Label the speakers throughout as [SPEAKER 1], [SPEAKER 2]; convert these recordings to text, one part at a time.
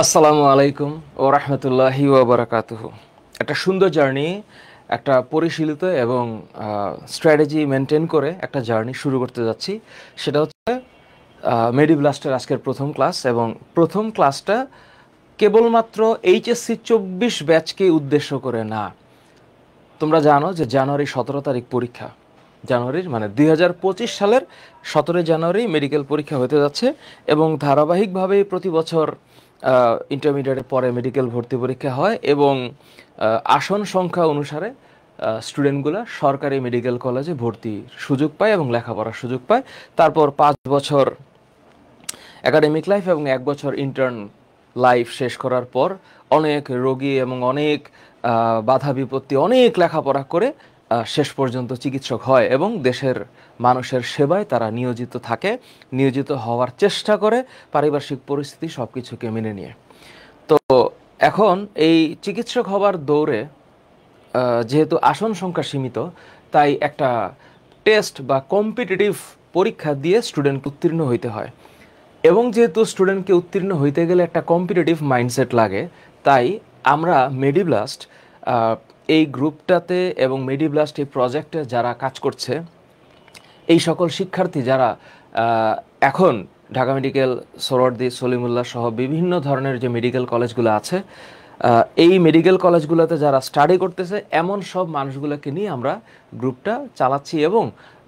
[SPEAKER 1] আসসালামু আলাইকুম ও রহমতুল্লাহি ওয়া বারাকাতুহু। একটা সুন্দর জার্নি, একটা পরিশীলিত এবং স্ট্র্যাটেজি মেনটেন করে একটা জার্নি শুরু করতে যাচ্ছি। সেটা হচ্ছে মেডিব্লাস্টের আজকের প্রথম ক্লাস, এবং প্রথম ক্লাসটা কেবলমাত্র এইচএসসি 24 ব্যাচকে উদ্দেশ্য করে না। তোমরা জানো যে জানুয়ারি 17 তারিখ পরীক্ষা, জানুয়ারির মানে 2025 সালের 17 জানুয়ারি মেডিকেল পরীক্ষা হতে যাচ্ছে, এবং ধারাবাহিকভাবেই প্রতি বছর ইন্টারমিডিয়েটের পরে মেডিকেল ভর্তি পরীক্ষা হয়, এবং আসন সংখ্যা অনুসারে স্টুডেন্টগুলো সরকারি মেডিকেল কলেজে ভর্তির সুযোগ পায় এবং লেখাপড়ার সুযোগ পায়। তারপর 5 বছর একাডেমিক লাইফ এবং 1 বছর ইন্টার্ন লাইফ শেষ করার পর অনেক রোগী এবং অনেক বাধা বিপত্তি, অনেক লেখাপড়া করে শেষ পর্যন্ত চিকিৎসক হয় এবং দেশের মানুষের সেবায় তারা নিয়োজিত থাকে, নিয়োজিত হওয়ার চেষ্টা করে পারিপার্শ্বিক পরিস্থিতি সব কিছুকে মেনে নিয়ে। তো এখন এই চিকিৎসক হবার দৌড়ে যেহেতু আসন সংখ্যা সীমিত, তাই একটা টেস্ট বা কম্পিটিটিভ পরীক্ষা দিয়ে স্টুডেন্ট উত্তীর্ণ হইতে হয়, এবং যেহেতু স্টুডেন্টকে উত্তীর্ণ হইতে গেলে একটা কম্পিটিটিভ মাইন্ডসেট লাগে, তাই আমরা মেডিব্লাস্ট এই গ্রুপটাতে এবং মেডিব্লাস্ট এই প্রজেক্টে যারা কাজ করছে, এই সকল শিক্ষার্থী যারা এখন ঢাকা মেডিকেল, সোহরাওয়ার্দী, সলিমুল্লাহ সহ বিভিন্ন ধরনের যে মেডিকেল কলেজগুলো আছে, এই মেডিকেল কলেজগুলোতে যারা স্টাডি করতেছে এমন সব মানুষগুলোকে নিয়ে আমরা গ্রুপটা চালাচ্ছি, এবং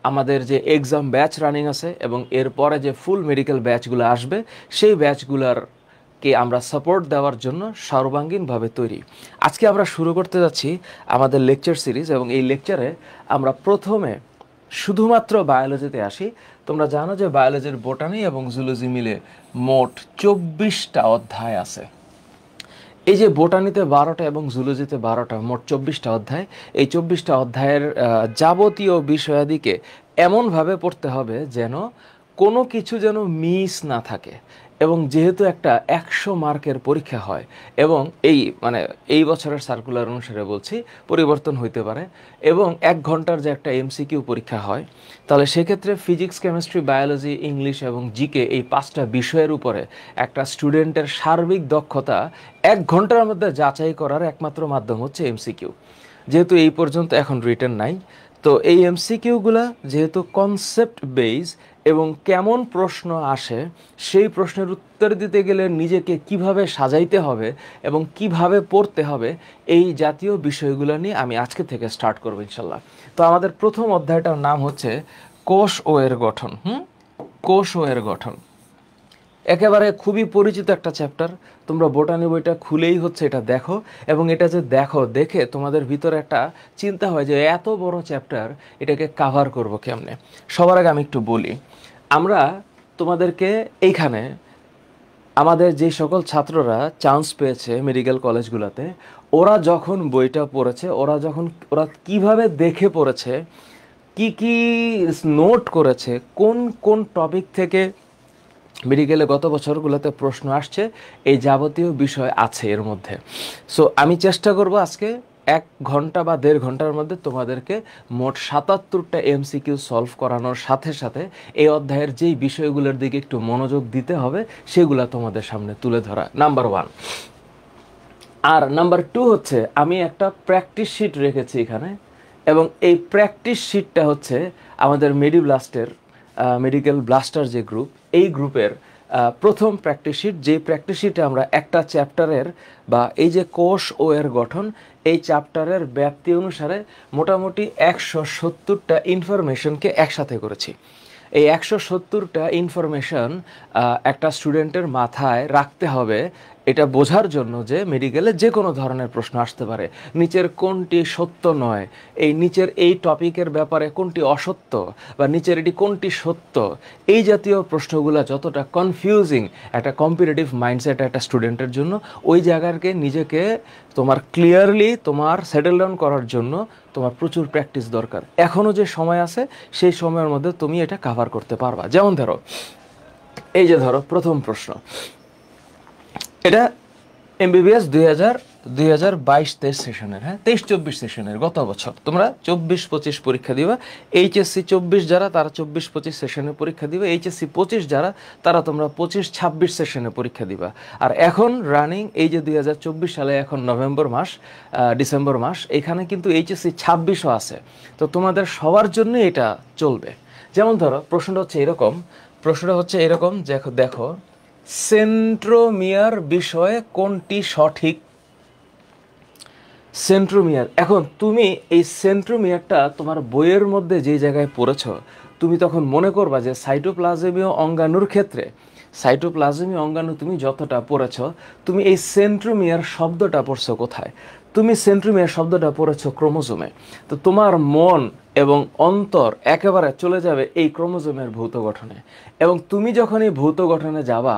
[SPEAKER 1] আমাদের যে এক্সাম ব্যাচ রানিং আছে এবং এরপরে যে ফুল মেডিকেল ব্যাচগুলো আসবে, সেই ব্যাচগুলোরকে আমরা সাপোর্ট দেওয়ার জন্য সর্বাঙ্গীনভাবে তৈরি। আজকে আমরা শুরু করতে যাচ্ছি আমাদের লেকচার সিরিজ, এবং এই লেকচারে আমরা প্রথমে শুধুমাত্র বায়োলজিতে আসি। তোমরা জানো যে বায়োলজির বোটানি এবং জুলজি মিলে মোট 24টা অধ্যায় আছে। এই যে বোটানিতে 12টা এবং জুলজিতে 12টা, মোট 24টা অধ্যায়। এই 24টা অধ্যায়ের যাবতীয় বিষয়াদিকে এমনভাবে পড়তে হবে যেন কোনো কিছু যেন মিস না থাকে, এবং যেহেতু একটা 100 মার্কের পরীক্ষা হয়, এবং এই বছরের সার্কুলার অনুসারে বলছি, পরিবর্তন হইতে পারে, এবং 1 ঘন্টার যে একটা এমসিকিউ পরীক্ষা হয়, তাহলে সেক্ষেত্রে ফিজিক্স, কেমিস্ট্রি, বায়োলজি, ইংলিশ এবং জিকে এই 5টা বিষয়ের উপরে একটা স্টুডেন্টের সার্বিক দক্ষতা 1 ঘন্টার মধ্যে যাচাই করার একমাত্র মাধ্যম হচ্ছে এমসিকিউ। যেহেতু এই পর্যন্ত এখন রিটেন নাই, তো এই এমসিকিউগুলা যেহেতু কনসেপ্ট বেস এবং কেমন প্রশ্ন আসে, সেই প্রশ্নের উত্তর দিতে গেলে নিজেকে কিভাবে সাজাইতে হবে এবং কিভাবে পড়তে হবে, এই জাতীয় বিষয়গুলো নিয়ে আমি আজকে থেকে স্টার্ট করবো ইনশাল্লাহ। তো আমাদের প্রথম অধ্যায়টার নাম হচ্ছে কোষ ও এর গঠন। কোষ ও এর গঠন একেবারে খুবই পরিচিত একটা চ্যাপ্টার। তোমরা বোটানি বইটা খুলেই হচ্ছে এটা দেখো, এবং এটা যে দেখে তোমাদের ভিতরে একটা চিন্তা হয় যে এত বড় চ্যাপ্টার, এটাকে কাভার করব কেমনে। সবার আগে আমি একটু বলি, আমরা তোমাদেরকে এইখানে আমাদের যে সকল ছাত্ররা চান্স পেয়েছে মেডিকেল কলেজগুলোতে, ওরা যখন বইটা পড়েছে, ওরা কিভাবে দেখে পড়েছে, কি কি নোট করেছে, কোন কোন টপিক থেকে মেডিকেলে গত বছরগুলোতে প্রশ্ন আসছে, এই যাবতীয় বিষয় আছে এর মধ্যে। সো আমি চেষ্টা করব আজকে 1 ঘন্টা বা 1.5 ঘন্টার মধ্যে তোমাদেরকে মোট 77টা এমসিকিউ সলভ করানোর সাথে সাথে এই অধ্যায়ের যেই বিষয়গুলোর দিকে একটু মনোযোগ দিতে হবে সেগুলো তোমাদের সামনে তুলে ধরা, নাম্বার 1। আর নাম্বার 2 হচ্ছে, আমি একটা প্র্যাকটিস শিট রেখেছি এখানে, এবং এই প্র্যাকটিস শিটটা হচ্ছে আমাদের মেডিকেল ব্লাস্টার যে গ্রুপ, এই গ্রুপের প্রথম প্র্যাকটিস শিট, যে প্র্যাকটিস শিটে আমরা একটা চ্যাপ্টারের বা এই যে কোষ ও এর গঠন, এই চ্যাপ্টারের ব্যাপ্তি অনুসারে মোটামুটি 170টা ইনফরমেশনকে একসাথে করেছি। এই 170টা ইনফরমেশন একটা স্টুডেন্টের মাথায় রাখতে হবে, এটা বোঝার জন্য যে মেডিকেলে যে কোনো ধরনের প্রশ্ন আসতে পারে। নিচের কোনটি সত্য নয়, এই নিচের এই টপিকের ব্যাপারে কোনটি অসত্য, বা নিচের এটি কোনটি সত্য, এই জাতীয় প্রশ্নগুলো যতটা কনফিউজিং একটা কম্পিটিটিভ মাইন্ডসেট একটা স্টুডেন্টের জন্য, ওই জায়গাকে নিজেকে তোমার ক্লিয়ারলি তোমার সেটেল ডাউন করার জন্য তোমার প্রচুর প্র্যাকটিস দরকার। এখনও যে সময় আছে, সেই সময়ের মধ্যে তুমি এটা কাভার করতে পারবা। যেমন ধরো, এই যে ধরো প্রথম প্রশ্ন, এটা এমবিবিএস 2022-23 সেশনের, হ্যাঁ 23-24 সেশনের, গত বছর তোমরা 24-25 পরীক্ষা দিবা। এইচএসসি 24 যারা তারা 24-25 সেশনে পরীক্ষা দিবা, এইচএসসি 25 যারা তারা তোমরা 25-26 সেশনে পরীক্ষা দিবা। আর এখন রানিং এই যে 2024 সালে এখন নভেম্বর মাস, ডিসেম্বর মাস, এখানে কিন্তু এইচএসসি 26ও আছে। তো তোমাদের সবার জন্য এটা চলবে। যেমন ধরো প্রশ্নটা হচ্ছে এরকম, দেখো সেন্ট্রোমিয়ার বিষয়ে কোনটি সঠিক? সেন্ট্রোমিয়ার, এখন তুমি এই সেন্ট্রোমিয়ারটা তোমার বইয়ের মধ্যে যে জায়গায় পড়েছ, তুমি তখন মনে করবা যে সাইটোপ্লাজমীয় অঙ্গাণুর ক্ষেত্রে, সাইটোপ্লাজমীয় অঙ্গাণু তুমি যতটা পড়েছ, তুমি এই সেন্ট্রোমিয়ার শব্দটা পড়ছো কোথায়? তুমি সেন্ট্রোমিয়ার শব্দটা পড়েছ ক্রোমোজোমে। তো তোমার মন এবং অন্তর একেবারে চলে যাবে এই ক্রোমোজোমের ভৌত গঠনে। এবং তুমি যখন এই ভৌত গঠনে যাবা,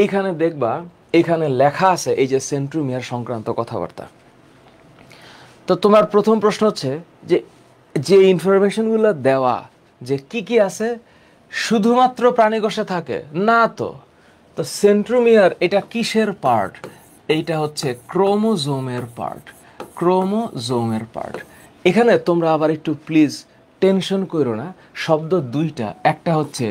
[SPEAKER 1] এইখানে দেখবা এখানে লেখা আছে এই যে সেন্ট্রোমিয়ার সংক্রান্ত কথাবার্তা। তো তোমার প্রথম প্রশ্ন হচ্ছে যে যে ইনফরমেশনগুলো দেওয়া, যে কি কি আছে, শুধুমাত্র প্রাণীকোষে থাকে না তো? তো সেন্ট্রোমিয়ার এটা কিসের পার্ট? এইটা হচ্ছে ক্রোমোজোমের পার্ট, ক্রোমোজোমের পার্ট। এখানে তোমরা আবার একটু প্লিজ টেনশন করো না, শব্দ দুইটা, একটা হচ্ছে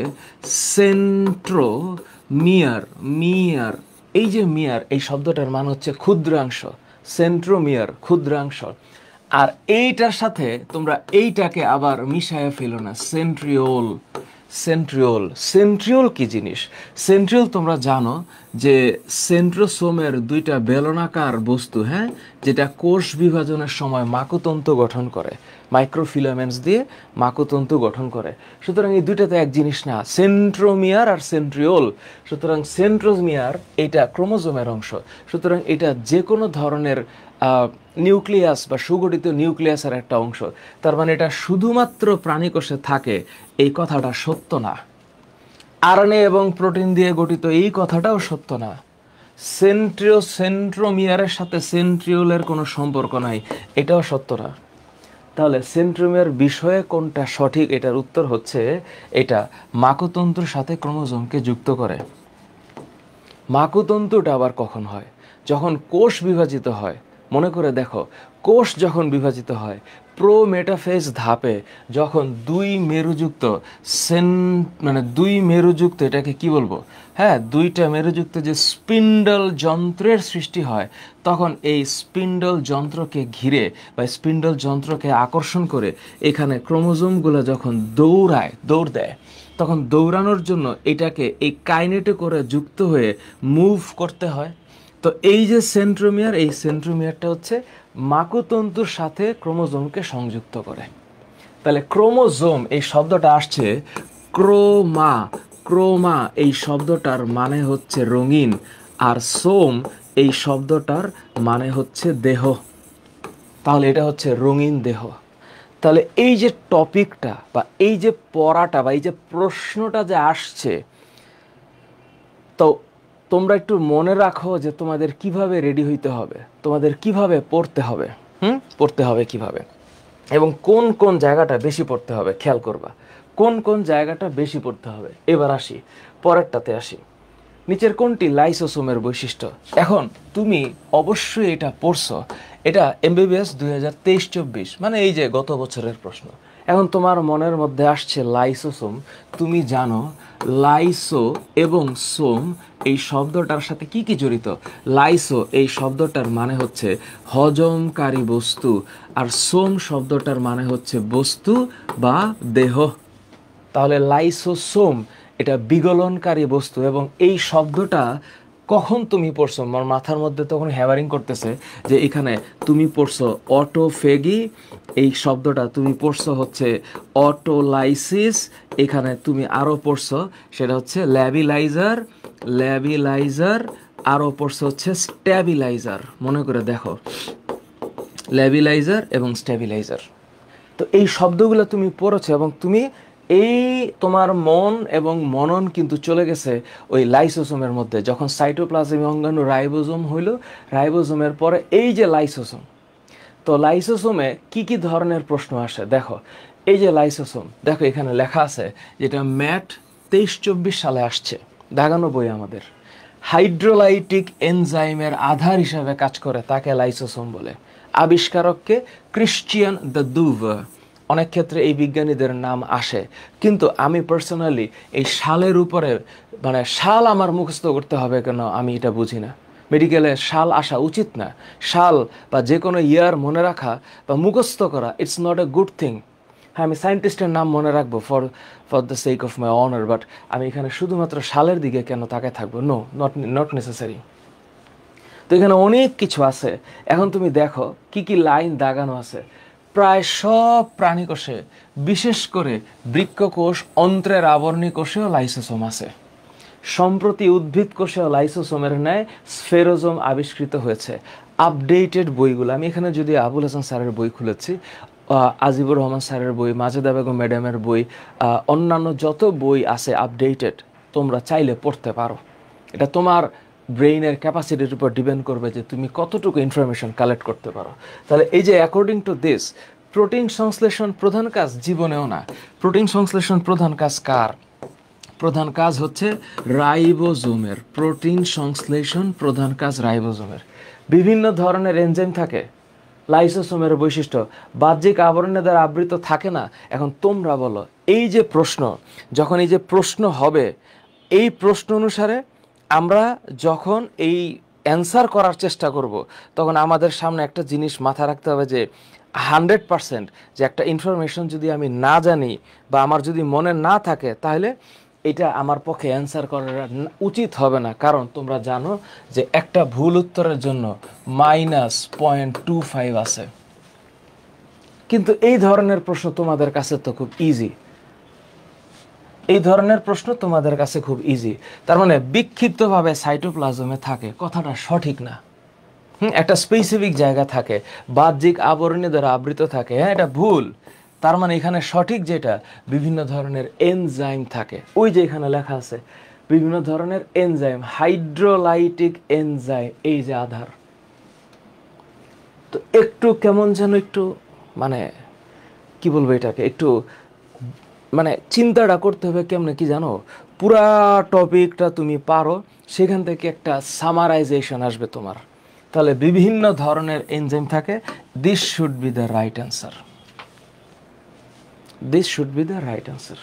[SPEAKER 1] সেন্ট্রোমিয়ার, মিয়ার, এই যে মিয়ার এই শব্দটার মান হচ্ছে ক্ষুদ্রাংশ, সেন্ট্রোমিয়ার ক্ষুদ্রাংশ। আর এইটার সাথে তোমরা এইটাকে আবার মিশায়া ফেলো না, সেন্ট্রিওল। সেন্ট্রিওল, সেন্ট্রিওল কি জিনিস? সেন্ট্রিওল তোমরা জানো যে সেন্ট্রোসোমের দুইটা বেলনাকার বস্তু, হ্যাঁ, যেটা কোষ বিভাজনের সময় মাকুতন্তু গঠন করে, মাইক্রোফিলামেন্টস দিয়ে মাকুতন্তু গঠন করে। সুতরাং এই দুইটাতে এক জিনিস না, সেন্ট্রোমিয়ার আর সেন্ট্রিওল। সুতরাং সেন্ট্রোমিয়ার এটা ক্রোমোজোমের অংশ। সুতরাং এটা যে কোনো ধরনের নিউক্লিয়াস বা সুগঠিত নিউক্লিয়াসের একটা অংশ। তার মানে এটা শুধুমাত্র প্রাণীকোষে থাকে এই কথাটা সত্য না। আরএনএ এবং প্রোটিন দিয়ে গঠিত এই কথাটাও সত্য না। সেন্ট্রোমিয়ারের সাথে সেন্ট্রিওলের কোনো সম্পর্ক নাই, এটাও সত্য না। তাহলে সেন্ট্রোমিয়ার বিষয়ে কোনটা সঠিক? এটার উত্তর হচ্ছে এটা মাকুতন্তুর সাথে ক্রোমোজোমকে যুক্ত করে। মাকুতন্তুটা আবার কখন হয়? যখন কোষ বিভাজিত হয়। মনে করে দেখো, কোষ যখন বিভাজিত হয়, প্রোমেটাফেজ ধাপে যখন দুই মেরুযুক্ত এটাকে কি বলবো, হ্যাঁ, দুইটা মেরুযুক্ত যে স্পিন্ডল যন্ত্রের সৃষ্টি হয়, তখন এই স্পিন্ডল যন্ত্রকে ঘিরে বা স্পিন্ডল যন্ত্রকে আকর্ষণ করে এখানে ক্রোমোজোমগুলো যখন দৌড় দেয়, তখন দৌড়ানোর জন্য এটাকে এই কাইনেটে করে যুক্ত হয়ে মুভ করতে হয়। তো এই যে সেন্ট্রোমিয়ার, এই সেন্ট্রোমিয়ারটা হচ্ছে মাকুতন্তুর সাথে ক্রোমোজোমকে সংযুক্ত করে। তাহলে ক্রোমোজোম এই শব্দটা আসছে ক্রোমা, ক্রোমা এই শব্দটার মানে হচ্ছে রঙিন, আর সোম এই শব্দটার মানে হচ্ছে দেহ। তাহলে এটা হচ্ছে রঙিন দেহ। তাহলে এই যে টপিকটা বা এই যে পড়াটা বা এই যে প্রশ্নটা যে আসছে, তো তোমরা একটু মনে রাখো যে তোমাদের কিভাবে রেডি হইতে হবে, তোমাদের কিভাবে পড়তে হবে, পড়তে হবে কিভাবে, এবং কোন কোন জায়গাটা বেশি পড়তে হবে খেয়াল করবা, কোন কোন জায়গাটা বেশি পড়তে হবে। এবার আসি পরেরটাতে আসি, নিচের কোনটি লাইসোসোমের বৈশিষ্ট্য? এখন তুমি অবশ্যই এটা পড়ছো, এটা এমবিবিএস 2023-24, মানে এই যে গত বছরের প্রশ্ন। এখন তোমার মনের মধ্যে আসছে লাইসোসোম, তুমি জানো লাইসো এবং সোম এই শব্দটার সাথে কি কি জড়িত। লাইসো এই শব্দটার মানে হচ্ছে হজমকারী বস্তু, আর সোম শব্দটার মানে হচ্ছে বস্তু বা দেহ। তাহলে লাইসোসোম এটা বিগলনকারী বস্তু। এবং এই শব্দটা কখন তুমি পড়ছো, আমার মাথার মধ্যে তখন হ্যাভারিং করতেছে যে এখানে তুমি পড়ছো অটোফেগি, এই শব্দটা তুমি পড়ছো হচ্ছে অটোলাইসিস, এখানে তুমি আরও পড়ছো সেটা হচ্ছে ল্যাবিলাইজার, আরও পড়ছো হচ্ছে স্ট্যাবিলাইজার। মনে করে দেখো, ল্যাবিলাইজার এবং স্ট্যাবিলাইজার। তো এই শব্দগুলো তুমি পড়েছো এবং তুমি এই তোমার মন এবং মনন কিন্তু চলে গেছে ওই লাইসোসোমের মধ্যে। যখন সাইটোপ্লাজমীয় অঙ্গাণু রাইবোজোম হইল, রাইবোজোমের পরে এই যে লাইসোসোম, তো লাইসোসোমে কি কি ধরনের প্রশ্ন আসে দেখো। এই যে লাইসোসোম, দেখো এখানে লেখা আছে, যেটা ম্যাট 23-24 সালে আসছে, দাগানো বই আমাদের। হাইড্রোলাইটিক এনজাইমের আধার হিসাবে কাজ করে তাকে লাইসোসোম বলে। আবিষ্কারককে ক্রিশ্চিয়ান দ্য দুভার। অনেক ক্ষেত্রে এই বিজ্ঞানীদের নাম আসে, কিন্তু আমি পার্সোনালি এই সালের উপরে মানে সাল আমার মুখস্থ করতে হবে কেন আমি এটা বুঝি না। মেডিকেলে সাল আসা উচিত না। সাল বা যে কোনো ইয়ার মনে রাখা বা মুখস্থ করা it's not a good thing. হ্যাঁ, আমি সায়েন্টিস্টের নাম মনে রাখবো for for the sake of my honour, but আমি এখানে শুধুমাত্র সালের দিকে কেন তাকায় থাকবো? No, not necessary. তো এখানে অনেক কিছু আছে। এখন তুমি দেখো কি কি লাইন দাগানো আছে। প্রায় সব প্রাণী কোষে, বিশেষ করে বৃক্ককোষ, অন্ত্রের আবরণী কোষেও লাইসোসোম আছে। সম্প্রতি উদ্ভিদ কোষেও লাইসোসোমের ন্যায় স্ফেরোজোম আবিষ্কৃত হয়েছে। আপডেটেড বইগুলো, আমি এখানে যদি আবুল হাসান স্যারের বই খুলেছি, আজিবুর রহমান স্যারের বই, মাজেদা বেগম ম্যাডামের বই, অন্যান্য যত বই আছে আপডেটেড, তোমরা চাইলে পড়তে পারো। এটা তোমার ব্রেইনের ক্যাপাসিটির উপর ডিপেন্ড করবে যে তুমি কতটুকু ইনফরমেশন কালেক্ট করতে পারো। তাহলে এই যে অ্যাকর্ডিং টু দিস, প্রোটিন সংশ্লেষণ প্রধান কাজ, জীবনেও না। প্রোটিন সংশ্লেষণ প্রধান কাজ কার? প্রধান কাজ হচ্ছে রাইবোজোমের। প্রোটিন সংশ্লেষণ প্রধান কাজ রাইবোজোমের। বিভিন্ন ধরনের এনজাইম থাকে। লাইসোসোমের বৈশিষ্ট্য বাহ্যিক আবরণে দ্বারা আবৃত থাকে না। এখন তোমরা বলো, এই যে প্রশ্ন, যখন এই যে প্রশ্ন হবে, এই প্রশ্ন অনুসারে আমরা যখন এই অ্যান্সার করার চেষ্টা করব, তখন আমাদের সামনে একটা জিনিস মাথায় রাখতে হবে যে 100% যে একটা ইনফরমেশন যদি আমি না জানি বা আমার যদি মনে না থাকে, তাহলে এটা আমার পক্ষে অ্যান্সার করা উচিত হবে না। কারণ তোমরা জানো যে একটা ভুল উত্তরের জন্য -0.25 আছে। কিন্তু এই ধরনের প্রশ্ন তোমাদের কাছে তো খুব ইজি। এই ধরনের প্রশ্ন তোমাদের কাছে খুব ইজি। তার মানে বিক্ষিপ্তভাবে সাইটোপ্লাজমে থাকে, কথাটা সঠিক না। একটা স্পেসিফিক জায়গা থাকে, বাহ্যিক আবরণী দ্বারা আবৃত থাকে, হ্যাঁ, এটা ভুল। তার মানে এখানে সঠিক যেটা, বিভিন্ন ধরনের এনজাইম থাকে। ওই যে এখানে লেখা আছে বিভিন্ন ধরনের এনজাইম, হাইড্রোলাইটিক এনজাইম, এই যে আধার। তো একটু কেমন যেন একটু মানে কি বলবো এটাকে, একটু মানে চিন্তাটা করতে হবে কেমনে কি জানো? পুরা টপিকটা তুমি পারো, সেখান থেকে একটা সামারাইজেশন আসবে তোমার। তাহলে বিভিন্ন ধরনের এনজাইম থাকে। This should be the right answer. This should be the right answer.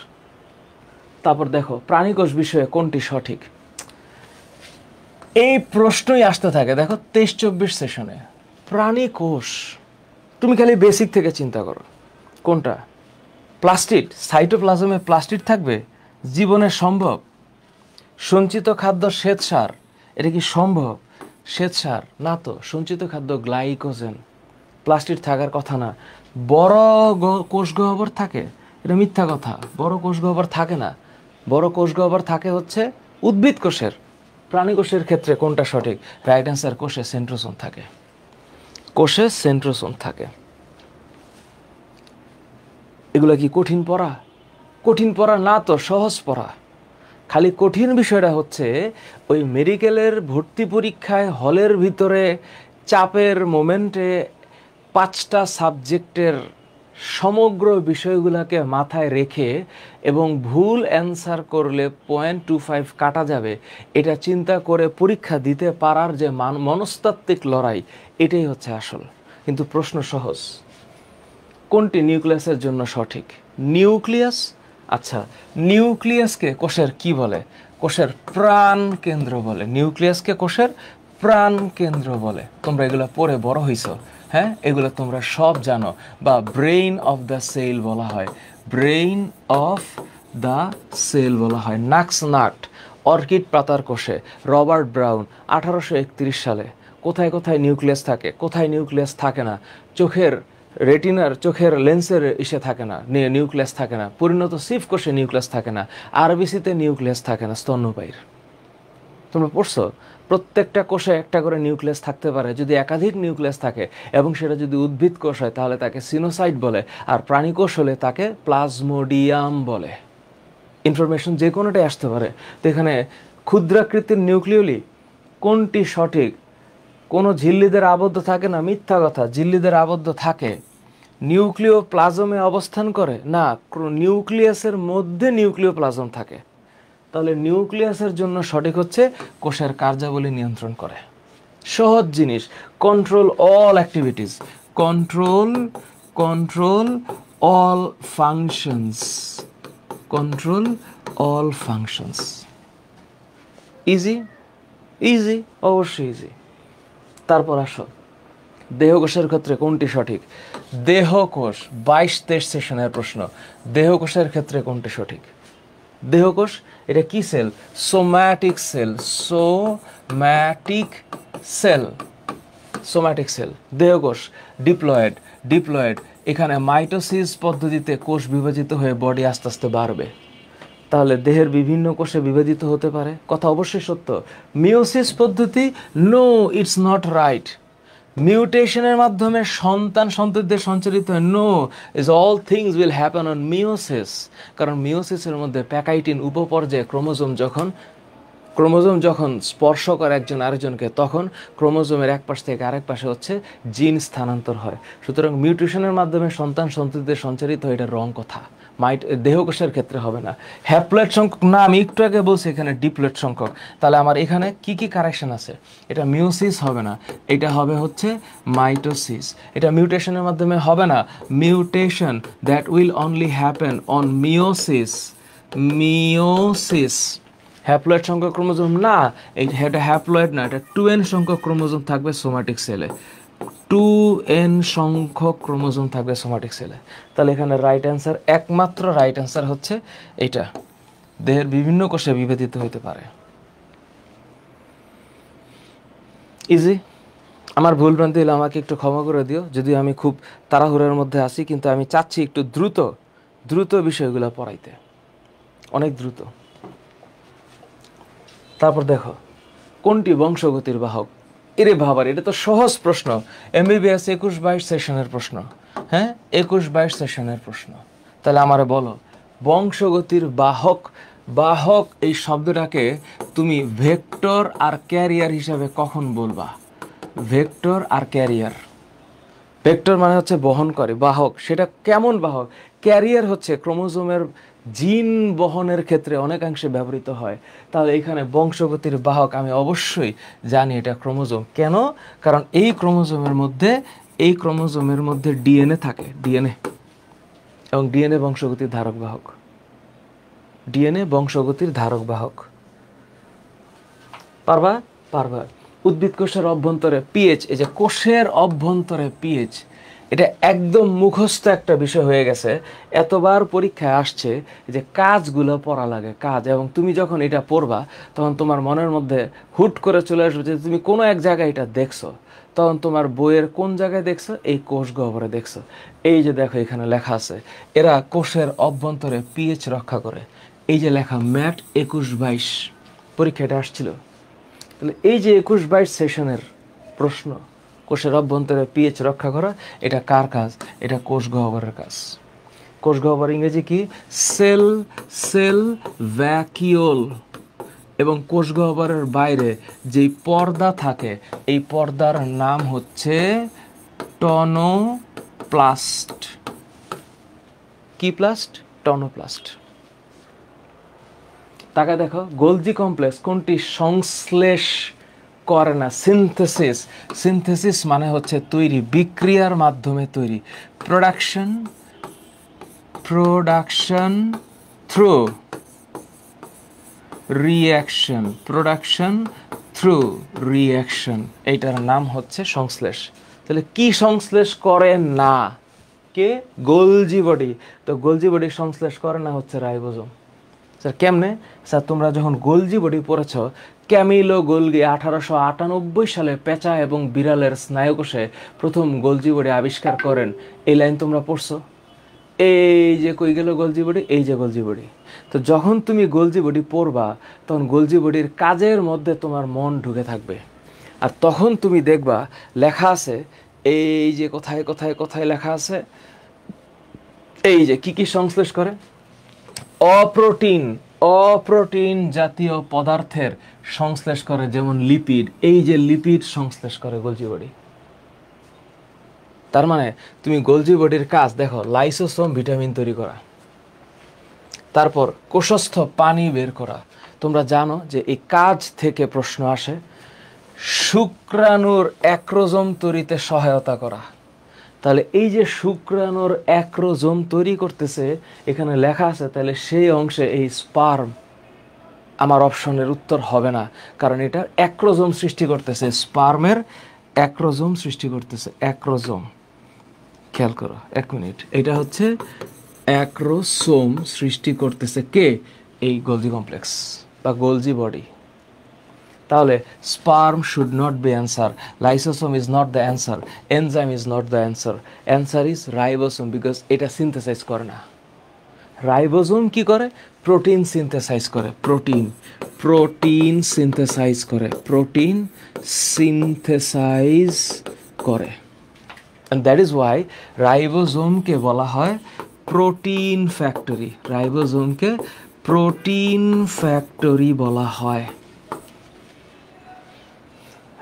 [SPEAKER 1] তারপর দেখো প্রাণীকোষ বিষয়ে কোনটি সঠিক, এই প্রশ্নই আসতে থাকে। দেখো 23-24 সেশনে প্রাণীকোষ, তুমি খালি বেসিক থেকে চিন্তা করো, কোনটা? প্লাস্টিড, সাইটোপ্লাজমে প্লাস্টিড থাকবে? জীবনে সম্ভব? সঞ্চিত খাদ্য শ্বেতসার, এটা কি সম্ভব? শ্বেতসার না তো, সঞ্চিত খাদ্য গ্লাইকোজেন, প্লাস্টিড থাকার কথা না। বড় কোষ গহ্বর থাকে, এটা মিথ্যা কথা। বড় কোষ গহ্বর থাকে না, বড় কোষ গহ্বর থাকে হচ্ছে উদ্ভিদ কোষের। প্রাণী কোষের ক্ষেত্রে কোনটা সঠিক? রাইট অ্যান্সার, কোষে সেন্ট্রোসোম থাকে। কোষে সেন্ট্রোসোম থাকে। এগুলো কি কঠিন পড়া? কঠিন পড়া না তো, সহজ পড়া। খালি কঠিন বিষয়টা হচ্ছে ওই মেডিকেলের ভর্তি পরীক্ষায় হলের ভিতরে চাপের মোমেন্টে 5টা সাবজেক্টের সমগ্র বিষয়গুলোকে মাথায় রেখে এবং ভুল অ্যান্সার করলে 0.25 কাটা যাবে, এটা চিন্তা করে পরীক্ষা দিতে পারার যে মনস্তাত্ত্বিক লড়াই, এটাই হচ্ছে আসল। কিন্তু প্রশ্ন সহজ। কোনটি নিউক্লিয়াসের জন্য সঠিক? নিউক্লিয়াস। আচ্ছা, নিউক্লিয়াসকে কোষের কি বলে? কোষের প্রাণ কেন্দ্র বলে। নিউক্লিয়াসকে কোষের প্রাণ কেন্দ্র বলে। তোমরা এগুলো পড়ে বড় হইছো, হ্যাঁ, এগুলো তোমরা সব জানো। বা ব্রেইন অফ দ্য সেল বলা হয়, ব্রেইন অফ দ্য সেল বলা হয়। নাক্স নাট, অর্কিড পাতার কোষে, রবার্ট ব্রাউন 1831 সালে। কোথায় কোথায় নিউক্লিয়াস থাকে, কোথায় নিউক্লিয়াস থাকে না? চোখের রেটিনার, চোখের লেন্সের ইসে থাকে না, নিউক্লিয়াস থাকে না। পরিণত সিফ কোষে নিউক্লিয়াস থাকে না। আরবিসিতে নিউক্লিয়াস থাকে না, স্তন্যপায়ীর। তোমরা পড়ছো? প্রত্যেকটা কোষে একটা করে নিউক্লিয়াস থাকতে পারে। যদি একাধিক নিউক্লিয়াস থাকে এবং সেটা যদি উদ্ভিদ কোষ হয় তাহলে তাকে সিনোসাইট বলে, আর প্রাণী কোষ হলে তাকে প্লাজমোডিয়াম বলে। ইনফরমেশন যে কোনোটাই আসতে পারে। তো এখানে ক্ষুদ্রাকৃতির নিউক্লিওলি কোনটি সঠিক? কোনো ঝিল্লিদের আবদ্ধ থাকে না, মিথ্যা কথা। ঝিল্লিদের আবদ্ধ থাকে। নিউক্লিও প্লাজমে অবস্থান করে না, নিউক্লিয়াসের মধ্যে নিউক্লিও প্লাজম থাকে। তাহলে নিউক্লিয়াসের জন্য সঠিক হচ্ছে কোষের কার্যাবলী নিয়ন্ত্রণ করে। সহজ জিনিস, control all activities, control all functions, control all functions. Easy, easy, অবশ্যই ইজি। তারপর আসো দেহকোষের ক্ষেত্রে কোনটি সঠিক? দেহকোষ 22-23 সেশনের প্রশ্ন। দেহকোষের ক্ষেত্রে কোনটি সঠিক? দেহকোষ এটা কি cell? Somatic cell, somatic cell, somatic cell. দেহকোষ ডিপ্লয়েড এখানে মাইটোসিস পদ্ধতিতে কোষ বিভাজিত হয়ে বডি আস্তে আস্তে বাড়বে। তাহলে দেহের বিভিন্ন কোষে বিভাজিত হতে পারে, কথা অবশ্যই সত্য। মিওসিস পদ্ধতি, নো, ইটস নট রাইট। মিউটেশনের মাধ্যমে সন্ততিদের সঞ্চারিত হয়, no, is all things will happen on meiosis. কারণ মিওসিসের মধ্যে প্যাকাইটিন উপপর্যায়ে ক্রোমোজোম যখন স্পর্শ করে একজন আরেকজনকে, তখন ক্রোমোজোমের এক পাশ থেকে আরেক পাশে হচ্ছে জিন স্থানান্তর হয়। সুতরাং মিউটেশনের মাধ্যমে সন্ততিদের সঞ্চারিত হয়, এটা রং কথা। দেহকোষের ক্ষেত্রে হবে না। হ্যাপ্লয়েড সংখ্যক না, আমি একটু আগে বলছি এখানে ডিপ্লয়েড সংখ্যক। তাহলে আমার এখানে কি কি কারেকশন আছে? এটা মিওসিস হবে না, এটা হবে হচ্ছে মাইটোসিস। এটা মিউটেশনের মাধ্যমে হবে না, mutation that will only happen on meiosis. Haploid সংখ্যক ক্রোমোজোম না, এটা হ্যাপ্লয়েড না, এটা 2n সংখ্যক ক্রোমোজোম থাকবে সোম্যাটিক সেলে, 2n সংখ্যক ক্রোমোজোম থাকবে সোম্যাটিক সেলে। তাহলে এখানে রাইট অ্যান্সার, একমাত্র রাইট অ্যান্সার হচ্ছে এইটা, দেহের বিভিন্ন কোষে বিভাজিত হতে পারে। ইজি। আমার ভুল ভ্রান্তি হলে আমাকে একটু ক্ষমা করে দিও, যদিও আমি খুব তাড়াহুড়োর মধ্যে আছি, কিন্তু আমি চাচ্ছি একটু দ্রুত বিষয়গুলো পড়াইতে, অনেক দ্রুত। তারপর দেখো কোনটি বংশগতির বাহক? এরে বাবার, এটা তো সহজ প্রশ্ন, এমবিবিএস 21-22 সেশনের প্রশ্ন। হ্যাঁ, 21-22 সেশনের প্রশ্ন। তাহলে আমারে বলো, বংশগতির বাহক এই শব্দটাকে তুমি ভেক্টর আর ক্যারিয়ার হিসাবে কখন বলবা? ভেক্টর আর ক্যারিয়ার। ভেক্টর মানে হচ্ছে বহন করে, বাহক সেটা কেমন বাহক? ক্যারিয়ার হচ্ছে ক্রোমোজোমের জিন বহনের ক্ষেত্রে অনেকাংশে ব্যবহৃত হয়। তাহলে এখানে বংশগতির বাহক আমি অবশ্যই জানি এটা ক্রোমোজোম। কেন? কারণ এই ক্রোমোজোমের মধ্যে ডিএনএ থাকে, ডিএনএ, এবং ডিএনএ বংশগতির ধারক বাহক। ডিএনএ বংশগতির ধারক বাহক। পারবা। উদ্ভিদ কোষের অভ্যন্তরে পিএইচ, এই যে কোষের অভ্যন্তরে পিএইচ, এটা একদম মুখস্থ একটা বিষয় হয়ে গেছে, এতবার পরীক্ষায় আসছে যে কাজগুলো পড়া লাগে, কাজ। এবং তুমি যখন এটা পড়বা তখন তোমার মনের মধ্যে হুট করে চলে আসবে যে তুমি কোনো এক জায়গায় এটা দেখছো, তখন তোমার বইয়ের কোন জায়গায় দেখছো? এই কোষ গহ্বরে দেখছো। এই যে দেখো এখানে লেখা আছে, এরা কোষের অভ্যন্তরে পিএইচ রক্ষা করে। এই যে লেখা, ম্যাট 21-22 পরীক্ষাটা আসছিল। তাহলে এই যে 21-22 সেশনের প্রশ্ন, কোষের অভ্যন্তরে পিএইচ রক্ষা করা, এটা কার কাজ? এটা কোষ গহ্বরের কাজ। কোষ গহ্বর ইংরেজি কি? সেল ভ্যাকিওল। এবং কোষ গহ্বরের বাইরে যেই পর্দা থাকে, এই পর্দার নাম হচ্ছে টনোপ্লাস্ট। কি প্লাস্ট? টনোপ্লাস্ট। তাকে দেখো, গোলজি কমপ্লেক্স কোনটি সংশ্লেষ করে না? সিনথেসিস মানে হচ্ছে তৈরি, বিক্রিয়ার মাধ্যমে তৈরি। প্রোডাকশন থ্রু রিঅ্যাকশন, এইটার নাম হচ্ছে সংশ্লেষ। তাহলে কি সংশ্লেষ করে না? কে? Golgi body. তো গোলজি বডি সংশ্লেষ করে না হচ্ছে রাইবোজোম। স্যার কেমনে? স্যার তোমরা যখন গোলজি বডি পড়েছ, ক্যামিলো গোলজি 1898 সালে পেঁচা এবং বিড়ালের স্নায়ুকোষে প্রথম গোলজি বডি আবিষ্কার করেন। এই লাইন তোমরা পড়ছো? এই যে কই গেল গোলজি বডি, এই যে গোলজি বডি। তো যখন তুমি গোলজি বডি পড়বা, তখন গোলজি বডির কাজের মধ্যে তোমার মন ঢুকে থাকবে। আর তখন তুমি দেখবা লেখা আছে, এই যে কোথায় লেখা আছে, এই যে কি সংশ্লেষ করে? অপ্রোটিন জাতীয় পদার্থের সংশ্লেষ করে, যেমন লিপিড। এই যে লিপিড সংশ্লেষ করে গোলজি বডি। তার মানে তুমি গোলজি বডির কাজ দেখো, লাইসোসোম ভিটামিন তৈরি করা, তারপর কোষস্থ পানি বের করা, তোমরা জানো যে এই কাজ থেকে প্রশ্ন আসে শুক্রাণুর অ্যাক্রোজোম তৈরিতে সহায়তা করা। তাহলে এই যে শুক্রাণুর অ্যাক্রোজোম তৈরি করতেছে এখানে লেখা আছে, তাহলে সেই অংশে এই স্পার্ম আমার অপশনের উত্তর হবে না, কারণ এটা অ্যাক্রোজোম সৃষ্টি করতেছে, স্পার্মের অ্যাক্রোজোম সৃষ্টি করতেছে। অ্যাক্রোজোম, খেয়াল করো 1 মিনিট, এটা হচ্ছে অ্যাক্রোসোম সৃষ্টি করতেছে কে? এই গোলজি কমপ্লেক্স বা গোলজি বডি। তাহলে sperm should not be answer, lysosome is not the answer, enzyme is not the answer, answer is ribosome, because এটা সিনথেসাইজ করে না। রাইবোসোম কি করে? প্রোটিন সিনথেসাইজ করে, প্রোটিন সিনথেসাইজ করে, প্রোটিন সিনথেসাইজ করে। And that is why রাইবোসোমকে বলা হয় প্রোটিন ফ্যাক্টরি। রাইবোসোমকে প্রোটিন ফ্যাক্টরি বলা হয়।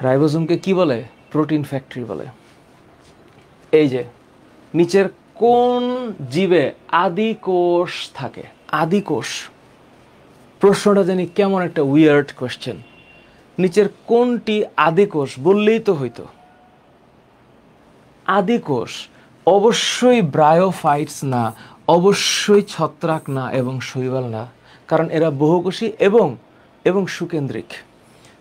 [SPEAKER 1] রাইবোসোমকে কি বলে? প্রোটিন ফ্যাক্টরি বলে। এই যে নিচের কোন জীবে আদি কোষ থাকে? আদি কোষ, প্রশ্নটা জানি কেমন একটা উইয়ার্ড কোয়েশ্চেন। নিচের কোনটি আদি কোষ বললেই তো হইতো। আদি কোষ অবশ্যই ব্রায়োফাইটস না, অবশ্যই ছত্রাক না এবং শৈবাল না, কারণ এরা বহুকোষী এবং সুকেন্দ্রিক।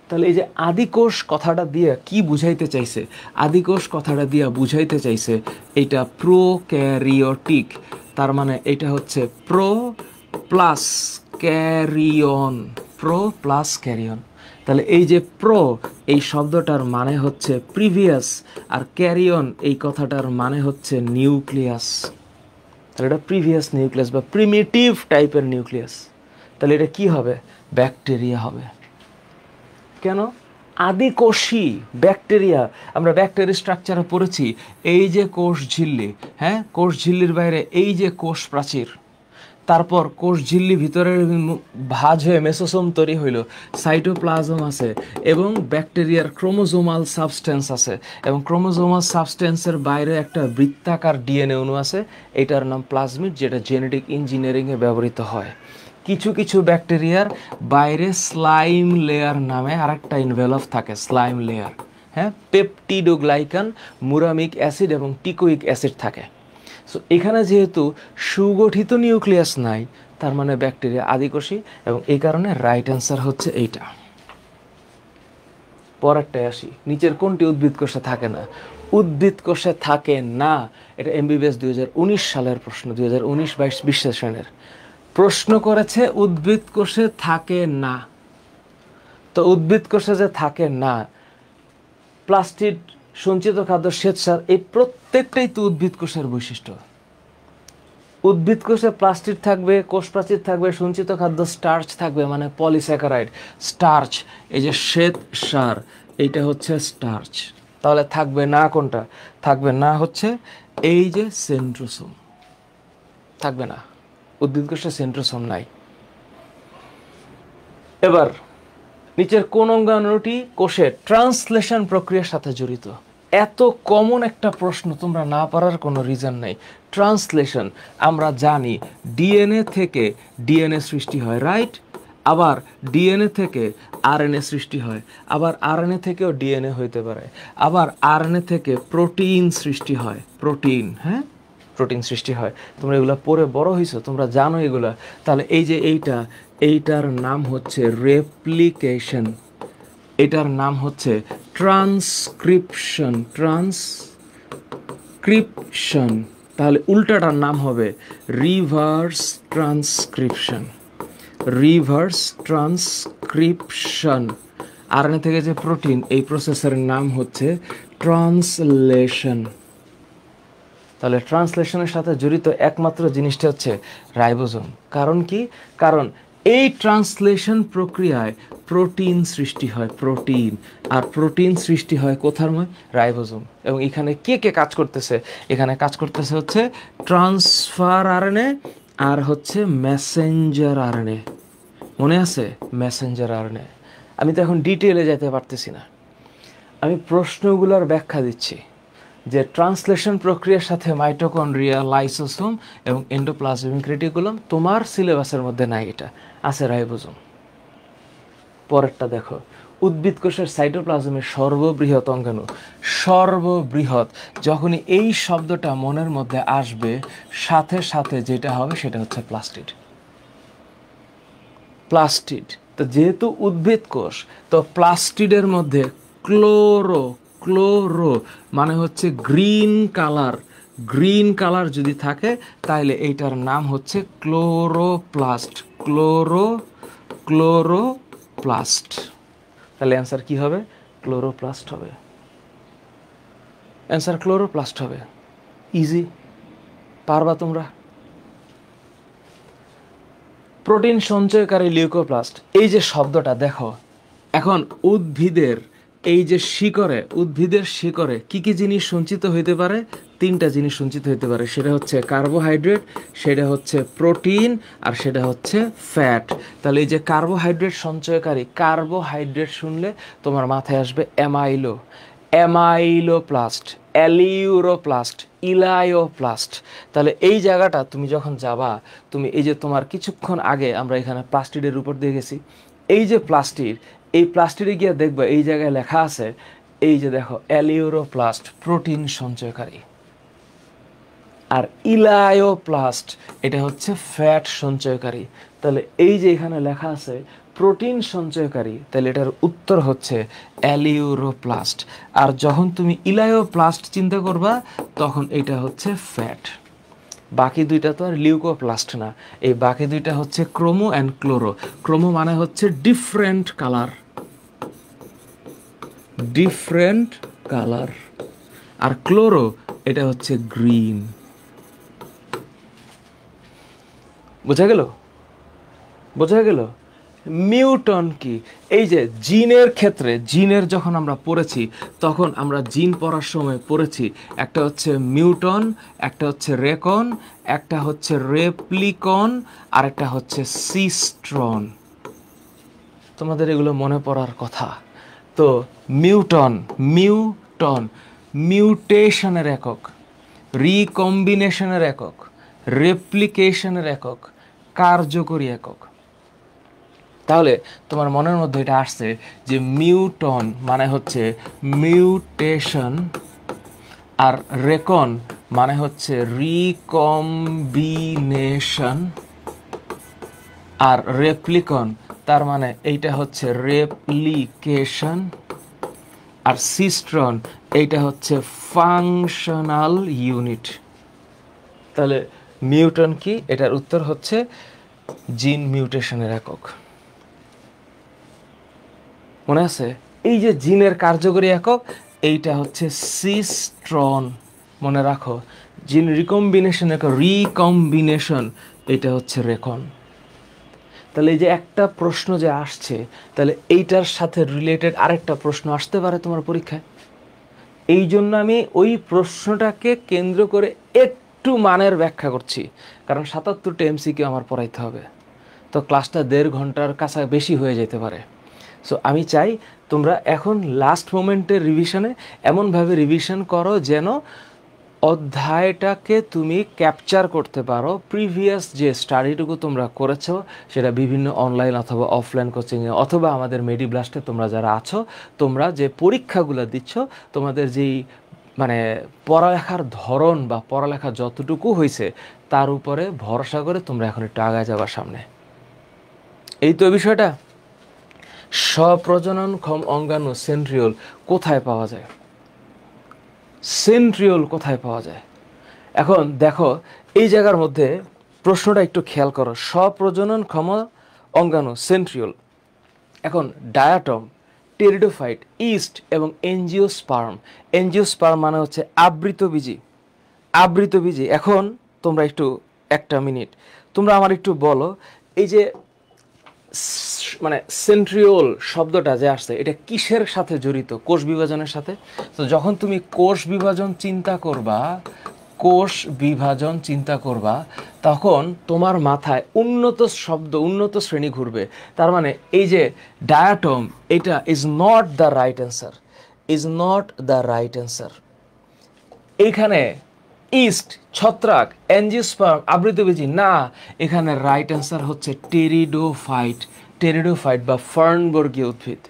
[SPEAKER 1] তাহলে এই যে আদিকোষ কথাটা দিয়ে কি বুঝাইতে চাইছে? আদিকোষ কথাটা দিয়ে বুঝাইতে চাইছে এটা প্রোক্যারিওটিক, তার মানে এটা হচ্ছে প্রো প্লাস ক্যারিয়ন। তাহলে এই যে প্রো এই শব্দটার মানে হচ্ছে প্রিভিয়াস, আর ক্যারিয়ন এই কথাটার মানে হচ্ছে নিউক্লিয়াস। তাহলে এটা প্রিভিয়াস নিউক্লিয়াস বা প্রিমিটিভ টাইপের নিউক্লিয়াস। তাহলে এটা কি হবে? ব্যাকটেরিয়া হবে। কেন? আদিকোষী ব্যাকটেরিয়া। আমরা ব্যাকটেরিয়া স্ট্রাকচারে পড়েছি, এই যে কোষ ঝিল্লি, হ্যাঁ, কোষ ঝিল্লির বাইরে এই যে কোষ প্রাচীর, তারপর কোষ ঝিল্লি ভিতরে ভাঁজ হয়ে মেসোসোম তৈরি হইল, সাইটোপ্লাজম আছে এবং ব্যাকটেরিয়ার ক্রোমোজোমাল সাবস্টেন্স আছে, এবং ক্রোমোজোমাল সাবস্টেন্সের বাইরে একটা বৃত্তাকার ডিএনএ অণু আছে, এটার নাম প্লাজমিড, যেটা জেনেটিক ইঞ্জিনিয়ারিংয়ে ব্যবহৃত হয়। কিছু কিছু ব্যাকটেরিয়ার বাইরে স্লাইম লেয়ার নামে আরেকটা ইনভেলভ থাকে, স্লাইম লেয়ার, হ্যাঁ, পেপটিডোগ্লাইকান, মুরামিক অ্যাসিড এবং টিকোইক অ্যাসিড থাকে। সো এখানে যেহেতু সুগঠিত নিউক্লিয়াস নাই, তার মানে ব্যাকটেরিয়া আদিকোষী, এবং এই কারণে রাইট অ্যান্সার হচ্ছে এইটা। পরেরটায় আসি, নিচের কোনটি উদ্ভিদ কোষে থাকে না? উদ্ভিদ কোষে থাকে না, এটা এমবিবিএস 2019 সালের প্রশ্ন, 2019-22 সেশনের প্রশ্ন করেছে উদ্ভিদ কোষে থাকে না। তো উদ্ভিদ কোষে যে থাকে না, প্লাস্টিড, সঞ্চিত খাদ্য, শ্বেতসার, এই প্রত্যেকটাই তো উদ্ভিদ কোষের বৈশিষ্ট্য। উদ্ভিদ কোষে প্লাস্টিড থাকবে, কোষ প্রাচীর থাকবে, সঞ্চিত খাদ্য, স্টার্চ থাকবে, মানে পলিস্যাকারাইড, স্টার্চ। এই যে শ্বেত সার, এইটা হচ্ছে স্টার্চ। তাহলে থাকবে না কোনটা? থাকবে না হচ্ছে এই যে সেন্ট্রোসোম, থাকবে না। উদ্ভিদ কোষে সেন্ট্রোসোম নাই। এবার নিচের কোন অঙ্গাণুটি কোষের ট্রান্সলেশন প্রক্রিয়ার সাথে জড়িত? এত কমন একটা প্রশ্ন, তোমরা না পারার কোনো রিজন নেই। ট্রান্সলেশন, আমরা জানি ডিএনএ থেকে ডিএনএ সৃষ্টি হয়, রাইট? আবার ডিএনএ থেকে আরএনএ সৃষ্টি হয়, আবার আরএনএ থেকেও ডিএনএ হইতে পারে, আবার আরএনএ থেকে প্রোটিন সৃষ্টি হয়, প্রোটিন, হ্যাঁ, প্রোটিন সৃষ্টি হয়। তোমরা এগুলো পড়ে বড় হয়েছো, তোমরা জানো এগুলা। তাহলে এই যে এইটার নাম হচ্ছে রেপ্লিকেশন, এটার নাম হচ্ছে ট্রান্সক্রিপশন। তাহলে উল্টাটার নাম হবে রিভার্স ট্রান্সক্রিপশন। আরএনএ থেকে যে প্রোটিন, এই প্রসেসের নাম হচ্ছে ট্রান্সলেশন। তাহলে ট্রান্সলেশনের সাথে জড়িত একমাত্র জিনিসটা হচ্ছে রাইবোসোম। কারণ কি? কারণ এই ট্রান্সলেশন প্রক্রিয়ায় প্রোটিন সৃষ্টি হয়, প্রোটিন। আর প্রোটিন সৃষ্টি হয় কোথার মধ্যে? রাইবোসোম। এবং এখানে কে কে কাজ করতেছে? এখানে কাজ করতেছে হচ্ছে ট্রান্সফার আরএনএ আর হচ্ছে মেসেঞ্জার আরএনএ। মনে আছে? Messenger RNA. আমি তো এখন ডিটেইলে যেতে পারতেছি না, আমি প্রশ্নগুলোর ব্যাখ্যা দিচ্ছি যে ট্রান্সলেশন প্রক্রিয়ার সাথে মাইটোকন্ড্রিয়া, লাইসোসোম এবং এন্ডোপ্লাজমিক রেটিকুলাম, তোমার সিলেবাসের মধ্যে নাই, এটা আছে রাইবোসোম। পরেরটা দেখো, উদ্ভিদ কোষের সাইটোপ্লাজমের সর্ববৃহৎ অঙ্গাণু। সর্ববৃহৎ, যখনই এই শব্দটা মনের মধ্যে আসবে, সাথে সাথে যেটা হবে সেটা হচ্ছে প্লাস্টিড। প্লাস্টিড, তো যেহেতু উদ্ভিদ কোষ, তো প্লাস্টিডের মধ্যে ক্লোরো, ক্লোরো মানে হচ্ছে গ্রিন কালার, গ্রিন কালার যদি থাকে তাহলে এইটার নাম হচ্ছে ক্লোরোপ্লাস্ট। ক্লোরোপ্লাস্ট, তাহলে অ্যান্সার কি হবে? ক্লোরোপ্লাস্ট হবে। অ্যান্সার ক্লোরোপ্লাস্ট হবে। ইজি, পারবা তোমরা। প্রোটিন সঞ্চয়কারী লিউকোপ্লাস্ট, এই যে শব্দটা দেখো, এখন উদ্ভিদের এই যে শিকড়ে, উদ্ভিদের শিকড়ে কি কি জিনিস সঞ্চিত হইতে পারে? তিনটা জিনিস সঞ্চিত হইতে পারে, সেটা হচ্ছে কার্বোহাইড্রেট, সেটা হচ্ছে প্রোটিন, আর সেটা হচ্ছে ফ্যাট। তাহলে এই যে কার্বোহাইড্রেট সঞ্চয়কারী, কার্বোহাইড্রেট শুনলে তোমার মাথায় আসবে অ্যামাইলো, অ্যামাইলোপ্লাস্ট, অ্যালিউরোপ্লাস্ট, ইলায়োপ্লাস্ট। তাহলে এই জায়গাটা তুমি যখন যাবা, তুমি এই যে তোমার কিছুক্ষণ আগে আমরা এখানে প্লাস্টিডের উপর দিয়ে গেছি, এই যে প্লাস্টিড, এই প্লাস্টিডে গিয়ে দেখবা এই জায়গায় লেখা আছে, এই যে দেখো অ্যালিউরোপ্লাস্ট প্রোটিন সঞ্চয়কারী, আর ইলায়োপ্লাস্ট এটা হচ্ছে ফ্যাট সঞ্চয়কারী। তাহলে এই যে এখানে লেখা আছে প্রোটিন সঞ্চয়কারী, তাহলে এটার উত্তর হচ্ছে অ্যালিউরোপ্লাস্ট। আর যখন তুমি ইলায়োপ্লাস্ট চিন্তা করবা তখন এটা হচ্ছে ফ্যাট। বাকি দুইটা তো আর লিউকোপ্লাস্ট না, এই বাকি দুইটা হচ্ছে ক্রোমো অ্যান্ড ক্লোরো। ক্রোমো মানে হচ্ছে ডিফারেন্ট কালার, ডিফারেন্ট কালার, আর ক্লোরো এটা হচ্ছে গ্রিন। বোঝা গেল? বোঝা গেল? মিউটন কি? এই যে জিনের ক্ষেত্রে, জিনের যখন আমরা পড়েছি তখন আমরা জিন পড়ার সময় পড়েছি, একটা হচ্ছে মিউটন, একটা হচ্ছে রেকন, একটা হচ্ছে রেপ্লিকন, আর একটা হচ্ছে সিস্ট্রন। তোমাদের এগুলো মনে পড়ার কথা। তো মিউটন, মিউটন মিউটেশনের একক, রিকম্বিনেশনের একক, রেপ্লিকেশনের একক, কার্যকরী একক। তাহলে তোমার মনের মধ্যে এটা আসছে যে মিউটন মানে হচ্ছে মিউটেশন, আর রেকন মানে হচ্ছে রিকম্বিনেশন, আর রেপ্লিকন তার মানে এইটা হচ্ছে রেপ্লিকেশন, আর সিস্ট্রন এইটা হচ্ছে ফাংশনাল ইউনিট। তাহলে মিউটন কি? এটার উত্তর হচ্ছে জিন মিউটেশনের একক। মনে আছে? এই যে জিনের কার্যকরী একক, এইটা হচ্ছে সিস্ট্রন। মনে রাখো, জিন রিকম্বিনেশন একক, রিকম্বিনেশন এটা হচ্ছে রেকন। তাহলে এই যে একটা প্রশ্ন যে আসছে, তাহলে এইটার সাথে রিলেটেড আরেকটা প্রশ্ন আসতে পারে তোমার পরীক্ষায়। এই জন্য আমি ওই প্রশ্নটাকে কেন্দ্র করে একটু মানের ব্যাখ্যা করছি, কারণ ৭৭টা এমসিকিউ আমার পড়াইতে হবে, তো ক্লাসটা ১.৫ ঘন্টার কাছে বেশি হয়ে যেতে পারে। সো আমি চাই তোমরা এখন লাস্ট মোমেন্টের রিভিশনে এমনভাবে রিভিশন করো যেন অধ্যায়টাকে তুমি ক্যাপচার করতে পারো। প্রিভিয়াস যে স্টাডিটুকু তোমরা করেছো, সেটা বিভিন্ন অনলাইন অথবা অফলাইন কোচিংয়ে অথবা আমাদের মেডিব্লাস্টে তোমরা যারা আছো, তোমরা যে পরীক্ষাগুলো দিচ্ছ, তোমাদের যেই মানে পড়ালেখার ধরন বা পড়ালেখা যতটুকু হয়েছে তার উপরে ভরসা করে তোমরা এখন একটু আগায় যাবার সামনে। এই তো বিষয়টা। স্বপ্রজননক্ষম অঙ্গাণু সেন্ট্রিওল কোথায় পাওয়া যায়? সেন্ট্রিওল কোথায় পাওয়া যায়? এখন দেখো এই জায়গার মধ্যে প্রশ্নটা একটু খেয়াল করো। স্বপ্রজননক্ষম অঙ্গাণু সেন্ট্রিওল, এখন ডায়াটম, টেরিডোফাইট, ইস্ট এবং এনজিওস্পার্ম। এনজিওস্পার্ম মানে হচ্ছে আবৃতবীজী, আবৃতবীজী। এখন তোমরা একটু একটা মিনিট তোমরা আমার একটু বলো, এই যে মানে সেন্ট্রিওল শব্দটা যে আসছে এটা কিসের সাথে জড়িত? কোষ বিভাজনের সাথে। তো যখন তুমি কোষ বিভাজন চিন্তা করবা, কোষ বিভাজন চিন্তা করবা, তখন তোমার মাথায় উন্নত শব্দ, উন্নত শ্রেণী ঘুরবে। তার মানে এই যে ডায়াটম, এটা is not the right answer, is not the right answer. এইখানে ইস্ট, ছত্রাক, অ্যাঞ্জিওস্পার্ম, আবৃতবীজী না, এখানে রাইট অ্যান্সার হচ্ছে টেরিডোফাইট। টেরিডোফাইট বা ফার্নবর্গীয় উদ্ভিদ।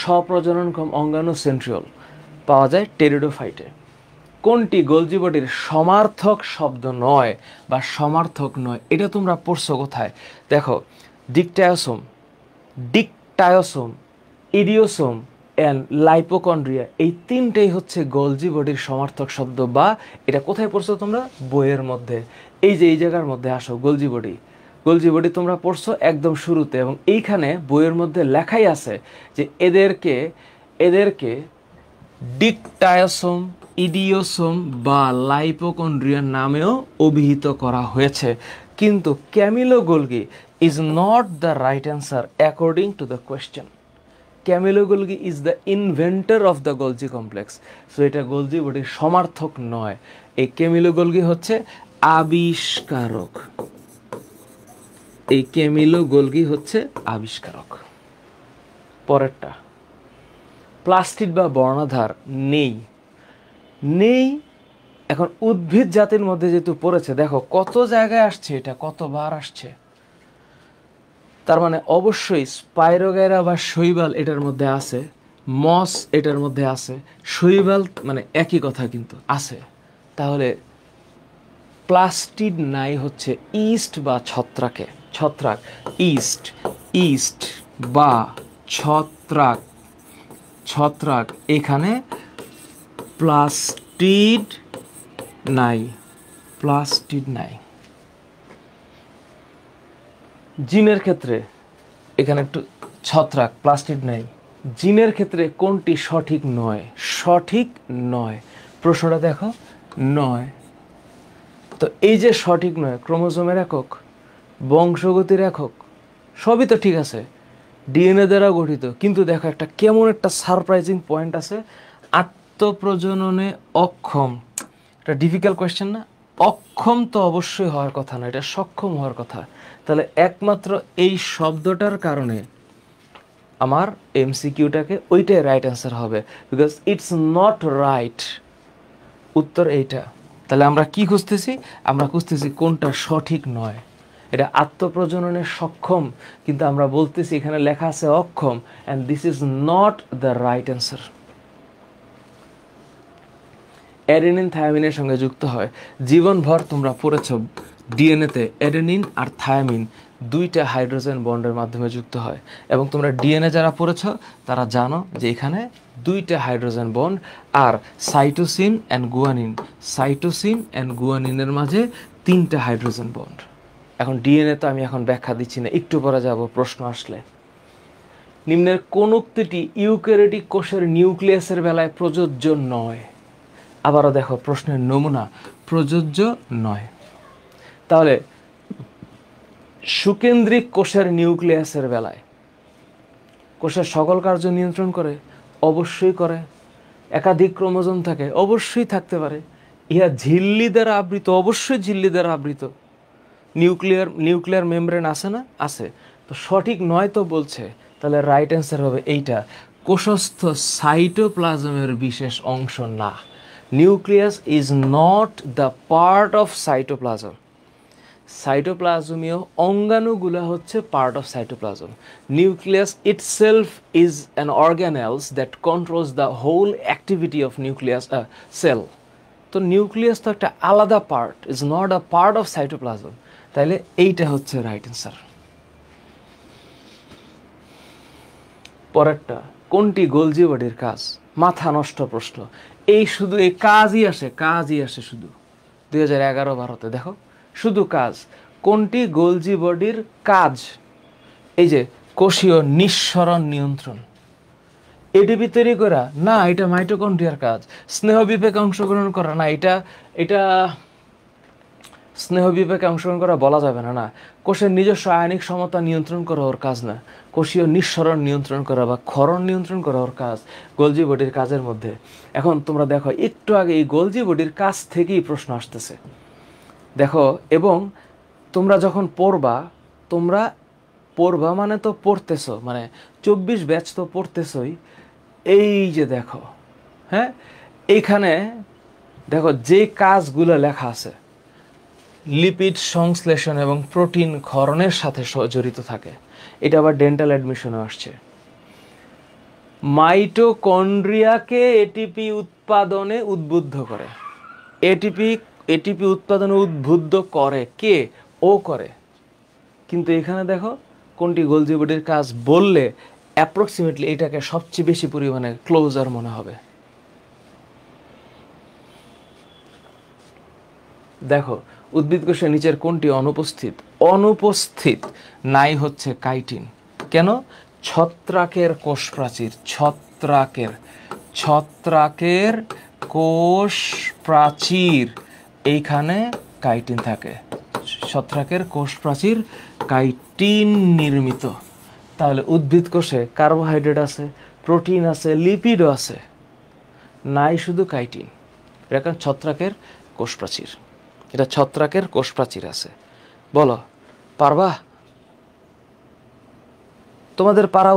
[SPEAKER 1] স্বপ্রজননক্ষম অঙ্গাণু সেন্ট্রিওল পাওয়া যায় টেরিডোফাইটে। কোনটি গোলজি বডির সমার্থক শব্দ নয় বা সমার্থক নয়? এটা তোমরা পড়ছো কোথায়? দেখো, ডিকটায়োসোম, ডিকটায়োসোম, ইডিওসোম অ্যান্ড লাইপোকন্ড্রিয়া, এই তিনটেই হচ্ছে গোলজি বডির সমার্থক শব্দ। বা এটা কোথায় পড়ছো তোমরা? বইয়ের মধ্যে। এই যে এই জায়গার মধ্যে আসো, গোলজি বডি, গোলজি বডি তোমরা পড়ছো একদম শুরুতে, এবং এইখানে বইয়ের মধ্যে লেখাই আছে যে এদেরকে ডিকটায়োসোম, ইডিওসোম বা লাইপোকন্ড্রিয়া নামেও অভিহিত করা হয়েছে। কিন্তু Camilo Golgi is not the right answer according to the question. Camilo Golgi is the inventor of the Golgi complex. So এটা গোলজি বডির সমার্থক নয়। এই ক্যামিলো গোলগি হচ্ছে আবিষ্কারক। এই ক্যামিলো গোলগি হচ্ছে আবিষ্কারক। পরেরটা, প্লাস্টিড বা বর্ণাধার নেই। নেই এখন উদ্ভিদ জাতির মধ্যে যেহেতু পড়েছে, দেখো কত জায়গায় আসছে, এটা কতবার আসছে। তার মানে অবশ্যই স্পাইরোগাইরা বা শৈবাল এটার মধ্যে আছে, মস এটার মধ্যে আছে, শৈবাল মানে একই কথা কিন্তু আছে। তাহলে প্লাস্টিড নাই হচ্ছে ইস্ট বা ছত্রাকে, ছত্রাক, ইস্ট, ইস্ট বা ছত্রাক, ছত্রাক, এখানে প্লাস্টিড নাই, প্লাস্টিড নাই। জিনের ক্ষেত্রে এখানে একটু ছত্রাক, প্লাস্টিড নাই। জিনের ক্ষেত্রে কোনটি সঠিক নয়? সঠিক নয়, প্রশ্নটা দেখো, নয়। তো এই যে সঠিক নয়, ক্রোমোজোমের একক, বংশগতির একক, সবই তো ঠিক আছে, ডিএনএ দ্বারা গঠিত, কিন্তু দেখো একটা কেমন একটা সারপ্রাইজিং পয়েন্ট আছে, আত্মপ্রজননে অক্ষম। এটা ডিফিকাল্ট কোয়েশ্চেন না? অক্ষম তো অবশ্যই হওয়ার কথা না, এটা সক্ষম হওয়ার কথা। তাহলে একমাত্র এই শব্দটার কারণে আমার এমসিকিউটাকে ওইটাই রাইট অ্যান্সার হবে, বিকজ ইটস নট রাইট। উত্তর এইটা। তাহলে আমরা কি খুঁজতেছি? আমরা খুঁজতেছি কোনটা সঠিক নয়। এটা আত্মপ্রজননে সক্ষম, কিন্তু আমরা বলতেছি এখানে লেখা আছে অক্ষম, and this is not the right answer. Adenine থায়ামিনের সঙ্গে যুক্ত হয়। জীবনভর তোমরা পড়েছ ডিএনএতে অ্যাডেনিন আর থায়ামিন দুইটা হাইড্রোজেন বন্ডের মাধ্যমে যুক্ত হয়, এবং তোমরা ডিএনএ যারা পড়েছ তারা জানো যে এখানে দুইটা হাইড্রোজেন বন্ড, আর cytosine and guanine, cytosine and গুয়ানিনের মাঝে তিনটা হাইড্রোজেন বন্ড। এখন ডিএনএ তো আমি এখন ব্যাখ্যা দিচ্ছি না, একটু পরে যাব প্রশ্ন আসলে। নিম্নের কোন উক্তিটি ইউক্যারিওটিক কোষের নিউক্লিয়াসের বেলায় প্রযোজ্য নয়? আবারও দেখো প্রশ্নের নমুনা, প্রযোজ্য নয়। তাহলে সুকেন্দ্রিক কোষের নিউক্লিয়াসের বেলায় কোষের সকল কার্য নিয়ন্ত্রণ করে? অবশ্যই করে। একাধিক ক্রোমোজোম থাকে? অবশ্যই থাকতে পারে। ইহা ঝিল্লি দ্বারা আবৃত? অবশ্যই ঝিল্লি দ্বারা আবৃত। নিউক্লিয়ার মেমব্রেন আছে না? আছে। তো সঠিক নয় তো বলছে, তাহলে রাইট অ্যান্সার হবে এইটা, কোষস্থ সাইটোপ্লাজমের বিশেষ অংশ না। Nucleus is not the part of cytoplasm. সাইটোপ্লাজমীয় অঙ্গাণুগুলো হচ্ছে part of cytoplasm. Nucleus itself is an organelles that controls the whole activity of nucleus cell. তো নিউক্লিয়াস তো একটা আলাদা part, is not a part of cytoplasm. তাইলে এইটা হচ্ছে রাইট অ্যান্সার। পরেরটা, কোনটি গোলজি বডির কাজ? মাথা নষ্ট প্রশ্ন। এই শুধু এই কাজই আসে শুধু 2011-12-তে দেখো, শুধু কাজ। কোনটি গোলজি বডির কাজ? এই যে কোষীয় নিঃসরণ নিয়ন্ত্রণ। এডিপি তৈরি করা না, এটা মাইটোকন্ড্রিয়ার কাজ। স্নেহ বিপাকে অংশগ্রহণ করা না, এটা স্নেহ বিপাকে অংশগ্রহণ করা বলা যাবে না। না, কোষের নিজস্ব আয়নিক সমতা নিয়ন্ত্রণ করা ওর কাজ না। কোষীয় নিঃসরণ নিয়ন্ত্রণ করা বা ক্ষরণ নিয়ন্ত্রণ করা ওর কাজ, গোলজি বডির কাজের মধ্যে। এখন তোমরা দেখো একটু আগে এই গোলজি বডির কাজ থেকেই প্রশ্ন আসতেছে দেখো। এবং তোমরা যখন পড়বা মানে তো পড়তেছো, মানে 24 ব্যাচ তো পড়তেছই। এই যে দেখো, হ্যাঁ, এইখানে দেখো যে কাজগুলো লেখা আছে, লিপিড সংশ্লেষণ এবং প্রোটিন ক্ষরণের সাথে জড়িত থাকে। এটা আবার ডেন্টাল অ্যাডমিশনে আসছে। মাইটোকন্ড্রিয়াকে এটিপি উৎপাদনে উদ্বুদ্ধ করে। এটিপি উৎপাদনে উদ্বুদ্ধ করে কে? ও করে। কিন্তু এখানে দেখো কোনটি গোলজি বডির কাজ বললে অ্যাপ্রক্সিমেটলি এটাকে সবচেয়ে বেশি পরিমাণে ক্লোজার মনে হবে। দেখো উদ্ভিদ কোষের নিচের কোনটি অনুপস্থিত? অনুপস্থিত নাই হচ্ছে কাইটিন। কেন? ছত্রাকের কোষ প্রাচীর, ছত্রাকের কোষ প্রাচীর এইখানে কাইটিন থাকে। ছত্রাকের কোষ প্রাচীর কাইটিন নির্মিত। তাহলে উদ্ভিদ কোষে কার্বোহাইড্রেট আছে, প্রোটিন আছে, লিপিডও আছে, নাই শুধু কাইটিন। এটা ছত্রাকের কোষ প্রাচীর, এটা ছত্রাকের কোষ প্রাচীর আছে। বলো পারবা? তোমাদের পারা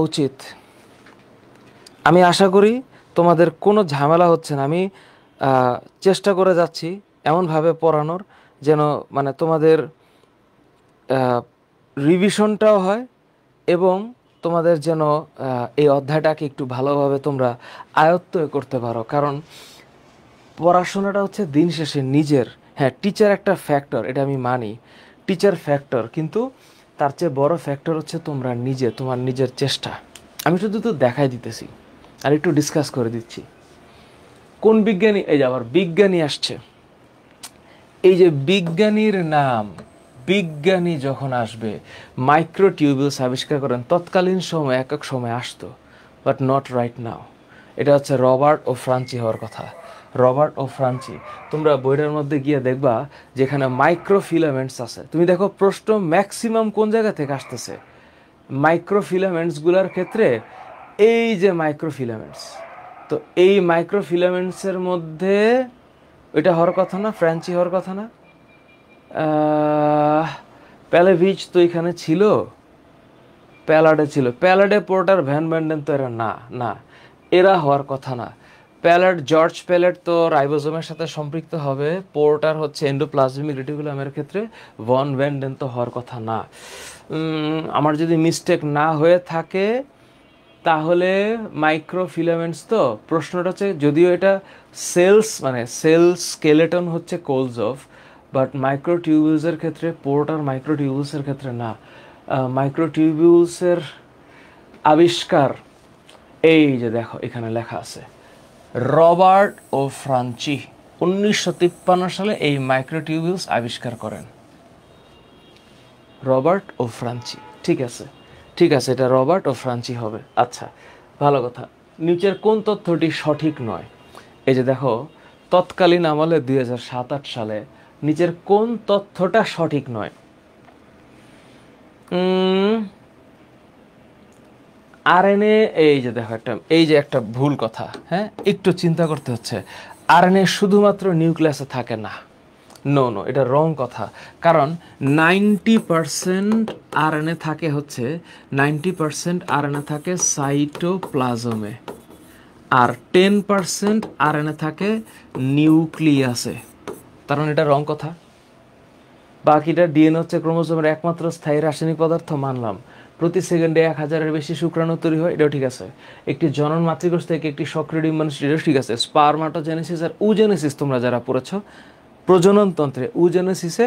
[SPEAKER 1] উচিত। আমি আশা করি তোমাদের কোনো ঝামেলা হচ্ছে না। আমি চেষ্টা করে যাচ্ছি এমনভাবে পড়ানোর যেন মানে তোমাদের রিভিশনটাও হয় এবং তোমাদের যেন এই অধ্যায়টাকে একটু ভালোভাবে তোমরা আয়ত্ত করতে পারো। কারণ পড়াশোনাটা হচ্ছে দিন শেষে নিজের। হ্যাঁ, টিচার একটা ফ্যাক্টর, এটা আমি মানি, টিচার ফ্যাক্টর, কিন্তু তার চেয়ে বড় ফ্যাক্টর হচ্ছে তোমরা নিজে, তোমার নিজের চেষ্টা। আমি শুধু তো দেখাই দিতেছি আর একটু ডিসকাস করে দিচ্ছি। কোন বিজ্ঞানী? এই যে আবার বিজ্ঞানী আসছে। এই যে বিজ্ঞানীর নাম, বিজ্ঞানী যখন আসবে, মাইক্রোটিউবিউলস আবিষ্কার করেন, তৎকালীন সময় এক এক সময় আসতো, বাট নট রাইট নাও। এটা হচ্ছে রবার্ট ও ফ্রান্সি হওয়ার কথা। রবার্ট ও ফ্রান্সি, তোমরা বইটার মধ্যে গিয়ে দেখবা যেখানে মাইক্রোফিলামেন্টস আছে। তুমি দেখো প্রশ্ন ম্যাক্সিমাম কোন জায়গা থেকে আসতেছে? মাইক্রোফিলামেন্টসগুলোর ক্ষেত্রে এই যে মাইক্রোফিলামেন্টস, তো এই মাইক্রোফিলামেন্টসের মধ্যে এটা হওয়ার কথা না? ফ্রান্সি হওয়ার কথা না? প্যালেভিচ তো এখানে ছিল, প্যালাডে ছিল, প্যালাডে, পোর্টার, ভ্যান ব্যান্ডেন তো এরা না, এরা হওয়ার কথা না। জর্জ প্যালেট তো রাইবোজোমের সাথে সম্পৃক্ত হবে, পোর্টার হচ্ছে এন্ডোপ্লাজমিক রেটিকুলামের ক্ষেত্রে, ভন ব্যান্ডেন তো হওয়ার কথা না। আমার যদি মিস্টেক না হয়ে থাকে তাহলে মাইক্রোফিলামেন্টস, তো প্রশ্নটা হচ্ছে, যদিও এটা সেলস মানে সেল স্কেলেটন হচ্ছে কোলজফ, বাট মাইক্রোটিউবিউলসের ক্ষেত্রে, পোর্টার মাইক্রোটিউবিউলসের ক্ষেত্রে না। মাইক্রোটিউবিউলসের আবিষ্কার এই যে দেখো এখানে লেখা আছে, রবার্ট ও ফ্রান্সি 1953 সালে এই মাইক্রোটিউবিউলস আবিষ্কার করেন। রবার্ট ও ফ্রান্সি, ঠিক আছে, এটা রবার্ট ও ফ্রান্সি হবে। আচ্ছা, ভালো কথা। নিচের কোন তথ্যটি সঠিক নয়? এই যে দেখো, তৎকালীন আমলে 2007-8 সালে নিচের কোন তথ্যটা সঠিক নয়? আরএনএ, এই যে দেখো একটা ভুল কথা। হ্যাঁ, একটু চিন্তা করতে হচ্ছে। আরএনএ শুধুমাত্র নিউক্লিয়াসে থাকে না। নো, এটা রং কথা। কারণ 90% আরএনএ থাকে হচ্ছে 90% আরএনএ থাকে সাইটোপ্লাজমে, আর 10% আরএনএ থাকে নিউক্লিয়াসে। কারণ এটা রং কথা। বাকিটা ডিএনএ হচ্ছে ক্রোমোজোমের একমাত্র স্থায়ী রাসায়নিক পদার্থ, মানলাম। প্রতি সেকেন্ডে 1000-এর বেশি শুক্রাণু তৈরি হয়, এটাও ঠিক আছে। একটি জনন মাতৃকোষ থেকে একটি সক্রিয় ডিম্বাণু, এটাও ঠিক আছে। স্পারমাটোজেনেসিস আর উজেনেসিস তোমরা যারা পড়েছ, প্রজননতন্ত্রে উজেনেসিসে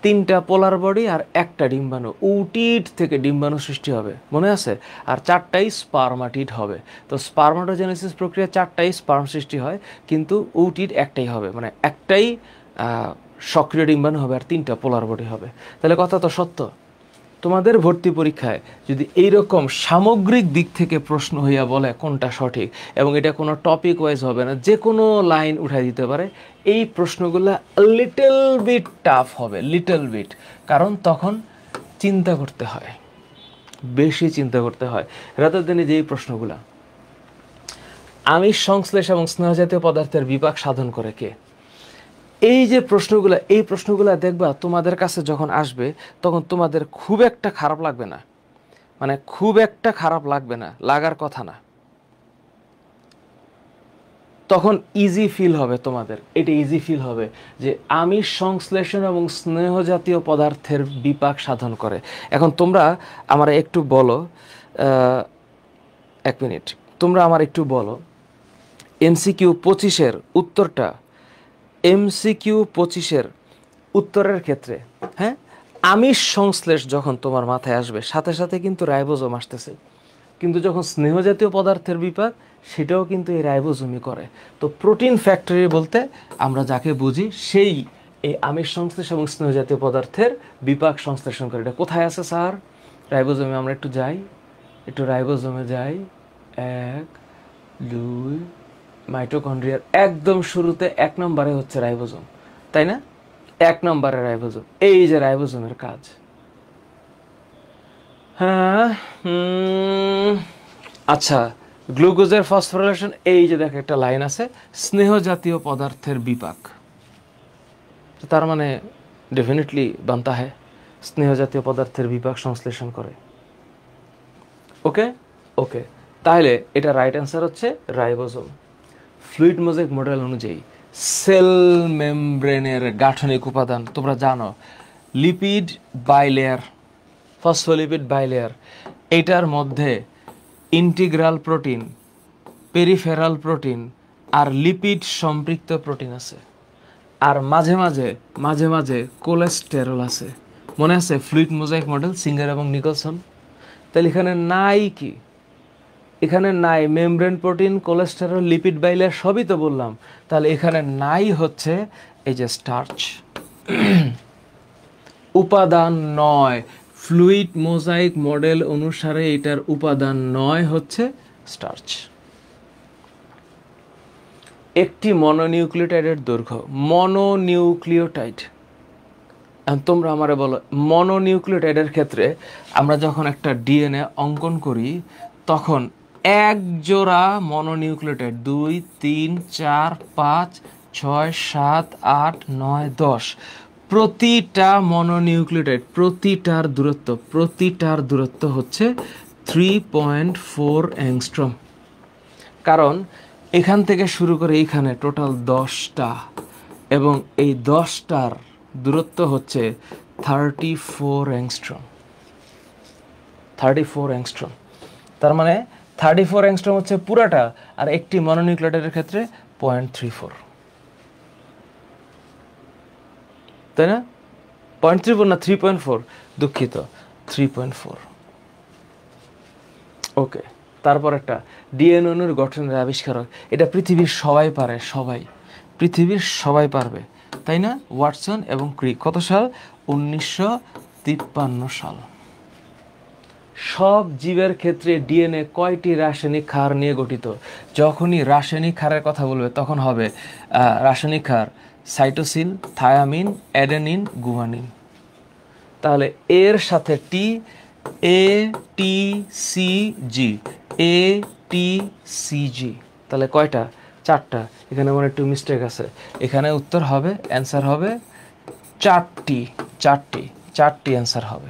[SPEAKER 1] 3টা পোলার বডি আর 1টা ডিম্বাণু, উটিড থেকে ডিম্বাণু সৃষ্টি হবে, মনে আছে? আর 4টাই স্পারমাটিড হবে। তো স্পারমাটোজেনেসিস প্রক্রিয়া 4টাই স্পার্ম সৃষ্টি হয়, কিন্তু উটিড একটাই হবে, মানে একটাই সক্রিয় ডিম্বাণু হবে আর 3টা পোলার বডি হবে। তাহলে কথা তো সত্য। তোমাদের ভর্তি পরীক্ষায় যদি এইরকম সামগ্রিক দিক থেকে প্রশ্ন হইয়া বলে কোনটা সঠিক, এবং এটা কোনো টপিক ওয়াইজ হবে না, যে কোনো লাইন উঠাই দিতে পারে, এই প্রশ্নগুলো লিটল বিট টাফ হবে, লিটল বিট। কারণ তখন চিন্তা করতে হয়, বেশি চিন্তা করতে হয়। রাতের দিনে যে এই প্রশ্নগুলা, আমিষ সংশ্লেষ এবং স্নেহজাতীয় পদার্থের বিপাক সাধন করে কে? এই যে প্রশ্নগুলো, এই প্রশ্নগুলো দেখবা তোমাদের কাছে যখন আসবে তখন তোমাদের খুব একটা খারাপ লাগবে না, মানে খুব একটা খারাপ লাগবে না, লাগার কথা না। তখন ইজি ফিল হবে তোমাদের, এটা ইজি ফিল হবে যে আমিষ সংশ্লেষণ এবং স্নেহ জাতীয় পদার্থের বিপাক সাধন করে। এখন তোমরা আমার একটু বলো, এক মিনিট, তোমরা আমার একটু বলো MCQ 25-এর উত্তরটা, MCQ 25-এর উত্তরের ক্ষেত্রে, হ্যাঁ, আমিষ সংশ্লেষ যখন তোমার মাথায় আসবে সাথে সাথে কিন্তু রাইবোজোম আসতেছে, কিন্তু যখন স্নেহ জাতীয় পদার্থের বিপাক সেটাও কিন্তু এই রাইবোজোমই করে। তো প্রোটিন ফ্যাক্টরি বলতে আমরা যাকে বুঝি সেই এই আমিষ সংশ্লেষ এবং স্নেহ জাতীয় পদার্থের বিপাক সংশ্লেষণ করে। এটা কোথায় আছে স্যার? রাইবোজোমে। আমরা একটু যাই, একটু রাইবোজোমে যাই। 1, 2, মাইটোকন্ড্রিয়ার একদম শুরুতে 1 নম্বরে হচ্ছে রাইবোজোম, তাই না? 1 নম্বরে রাইবোজোম, এই যে রাইবোজোমের কাজ। হ্যাঁ, আচ্ছা, গ্লুকোজের ফসফোরিলেশন, এই যে দেখ একটা লাইন আছে, স্নেহ জাতীয় পদার্থের বিপাক, তার মানে ডেফিনেটলি বানতা है স্নেহ জাতীয় পদার্থের বিপাক সংশ্লেষণ করে। ওকে ওকে, তাহলে এটা রাইট অ্যান্সার হচ্ছে রাইবোজোম। ফ্লুইড মোজাইক মডেল অনুযায়ী সেল মেমব্রেনের গাঠনিক উপাদান তোমরা জানো, লিপিড বাইলেয়ার, ফসফোলিপিড বাইলেয়ার, এইটার মধ্যে ইন্টিগ্রাল প্রোটিন, পেরিফেরাল প্রোটিন আর লিপিড সম্পৃক্ত প্রোটিন আছে, আর মাঝে মাঝে মাঝে মাঝে কোলেস্টেরল আছে। মনে আছে ফ্লুইড মোজাইক মডেল, সিঙ্গার এবং নিকলসন? তাহলে এখানে নাই কি? এখানে নাই membrane protein, cholesterol, lipid bilayer, সবই তো বললাম। তাহলে এখানে নাই হচ্ছে এই যে স্টার্চ। উপাদান 9, ফ্লুইড মোজাইক মডেল অনুসারে এটার উপাদান 9 হচ্ছে স্টার্চ। একটি মনোনিউক্লিওটাইডের দৈর্ঘ্য, মনোনিউক্লিওটাইড, তোমরা আমারে বলো মনোনিউক্লিওটাইডের ক্ষেত্রে আমরা যখন একটা ডিএনএ অঙ্কন করি তখন এক জোড়া মনোনিউক্লিওটাইড 2, 3, 4, 5, 6, 7, 8, 9, 10, প্রতিটা মনোনিউক্লিওটাইড প্রতিটার দূরত্ব হচ্ছে 3.4 অ্যাংস্ট্রম। কারণ এখান থেকে শুরু করে এইখানে টোটাল 10টা, এবং এই 10টার দূরত্ব হচ্ছে 34 অ্যাংস্ট্রম। 34 অ্যাংস্ট্রম, তার মানে 34 অ্যাংস্ট্রম হচ্ছে পুরাটা, আর একটি মনোনিউক্লিওটাইডের ক্ষেত্রে 0.34, তাই না? 0.34 না 3.4, দুঃখিত, 3.4। ওকে, তারপর একটা ডিএনএ অণুর গঠনের আবিষ্কারক, এটা পৃথিবীর সবাই পারে, পৃথিবীর সবাই পারবে, তাই না? ওয়াটসন এবং ক্রিক। কত সাল? 1953 সাল। সব জীবের ক্ষেত্রে ডিএনএ কয়টি রাসায়নিক ক্ষার নিয়ে গঠিত? যখনই রাসায়নিক ক্ষারের কথা বলবে তখন হবে রাসায়নিক ক্ষার সাইটোসিন, থায়ামিন, অ্যাডেনিন, গুয়ানিন। তাহলে এর সাথে টি, ATCG, ATCG, তাহলে কয়টা? 4টা। এখানে আমার একটু মিস্টেক আছে, এখানে উত্তর হবে, অ্যান্সার হবে 4টি অ্যান্সার হবে।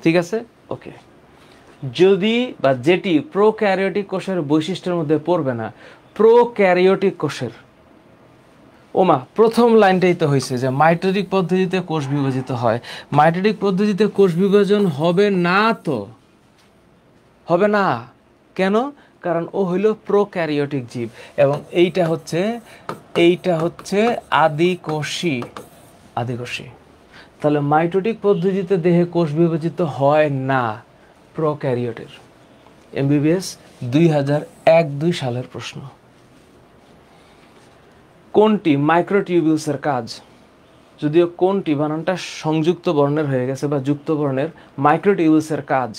[SPEAKER 1] ঠিক আছে, ওকে। যদি বা যেটি প্রোক্যারিওটিক কোষের বৈশিষ্ট্যের মধ্যে পড়বে না, প্রোক্যারিওটিক কোষের, ওমা প্রথম লাইনটাই তো হয়েছে যে মাইটোটিক পদ্ধতিতে কোষ বিভাজিত হয়। মাইটোটিক পদ্ধতিতে কোষ বিভাজন হবে না, তো হবে না কেন? কারণ ও হইল প্রোক্যারিওটিক জীব, এবং এইটা হচ্ছে আদিকোষী। তাহলে মাইটোটিক পদ্ধতিতে দেহে কোষ বিভাজিত হয় না প্রোক্যারিওটের। MBBS 2001-2 সালের প্রশ্ন। কোনটি মাইক্রোটিউবিউলসের কাজ? যদিও কোনটি বানানটা সংযুক্ত বর্ণের হয়ে গেছে বা যুক্ত বর্ণের। মাইক্রোটিউবিউলসের কাজ,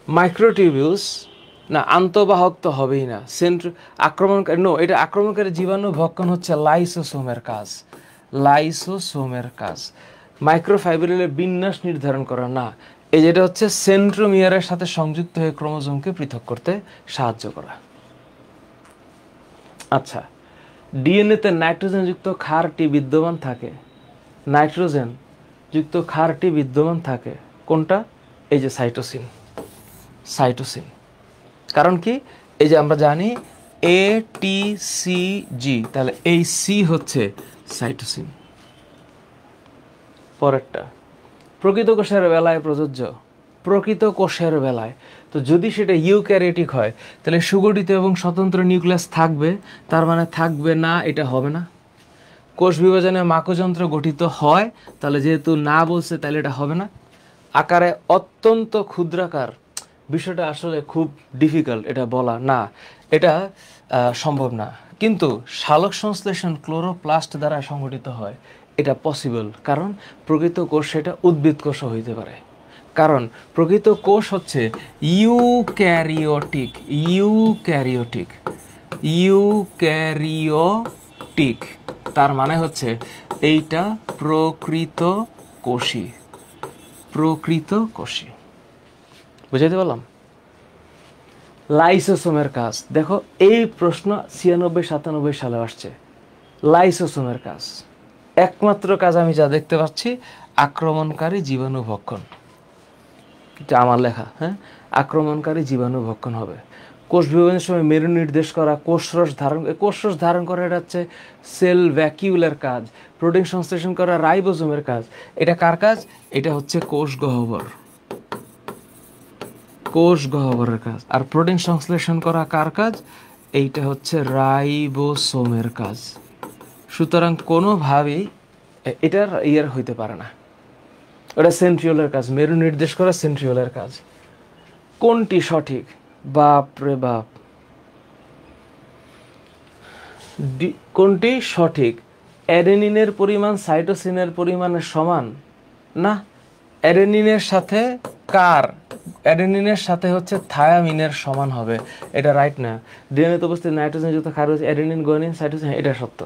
[SPEAKER 1] মাইক্রোটিউবিউলস না, আন্তঃবাহক তো হবেই না, আক্রমণকারী, এটা আক্রমণকারী জীবাণু ভক্ষণ হচ্ছে লাইসোসোমের কাজ। মাইক্রোফাইব্রিলের বিন্যাস নির্ধারণ করা না, এই যেটা হচ্ছে সেন্ট্রোমিয়ারের সাথে সংযুক্ত হয়ে ক্রোমোজোমকে পৃথক করতে সাহায্য করা। আচ্ছা, ডিএনএতে নাইট্রোজেনযুক্ত ক্ষারটি বিদ্যমান থাকে, কোনটা? এই যে সাইটোসিন। কারণ কি? এই যে আমরা জানি ATCG, তাহলে এই সি হচ্ছে সাইটোসিন। পরেরটা প্রকৃত কোষের বেলায় প্রযোজ্য, প্রকৃত কোষের বেলায়। তো যদি সেটা ইউক্যারিওটিক হয় তাহলে সুগঠিত এবং স্বতন্ত্র নিউক্লিয়াস থাকবে, তার মানে থাকবে না, এটা হবে না। কোষ বিভাজনে মাকযন্ত্র গঠিত হয়, তাহলে যেহেতু না বলছে তাহলে এটা হবে না। আকারে অত্যন্ত ক্ষুদ্রাকার, বিষয়টা আসলে খুব ডিফিকাল্ট, এটা বলা না, এটা সম্ভব না। কিন্তু সালোক সংশ্লেষণ ক্লোরোপ্লাস্ট দ্বারা সংগঠিত হয়, এটা পসিবল, কারণ প্রকৃত কোষ সেটা উদ্ভিদ কোষও হইতে পারে। কারণ প্রকৃত কোষ হচ্ছে ইউক্যারিওটিক, ইউক্যারিওটিক, ইউক্যারিওটিক, তার মানে হচ্ছে এইটা প্রকৃত কোষী, প্রকৃত কোষী। বুঝাইতে পারলাম? লাইসোসোমের কাজ দেখো, এই প্রশ্ন 96-97 সালে আসছে। লাইসোসোমের কাজ, একমাত্র কাজ আমি যা দেখতে পাচ্ছি, আক্রমণকারী জীবাণু ভক্ষণ। এটা আমার লেখা, হ্যাঁ, আক্রমণকারী জীবাণু ভক্ষণ হবে। কোষ বিভাজনের সময় মেরু নির্দেশ করা, কোষরস ধারণ করা, এটা হচ্ছে সেল ভ্যাকিউলের কাজ। প্রোটিন সংশ্লেষণ করা রাইবোজোমের কাজ। এটা কার কাজ? এটা হচ্ছে কোষ গহ্বর, কোষ গহ্বরের কাজ। আর প্রোটিন সংশ্লেষণ করা কার কাজ? এইটা হচ্ছে রাইবোসোমের কাজ। সুতরাং কোনোভাবেই এটার ইয়ার হইতে পারে না, ওটা সেন্ট্রিওলের কাজ, মেরু নির্দেশ করা সেন্ট্রিওলের কাজ। কোনটি সঠিক? বাপ রে বাপ, কোনটি সঠিক? অ্যাডেনিনের পরিমাণ সাইটোসিনের পরিমাণের সমান না, অ্যাডেনিনের সাথে কার? অ্যাডেনিনের সাথে হচ্ছে থায়ামিনের সমান হবে, এটা রাইট না। ডিএনএতে উপস্থিত নাইট্রোজেন যুক্ত ক্ষার হচ্ছে অ্যাডেনিন, গুয়ানিন, সাইটোসিন, এটা সত্য,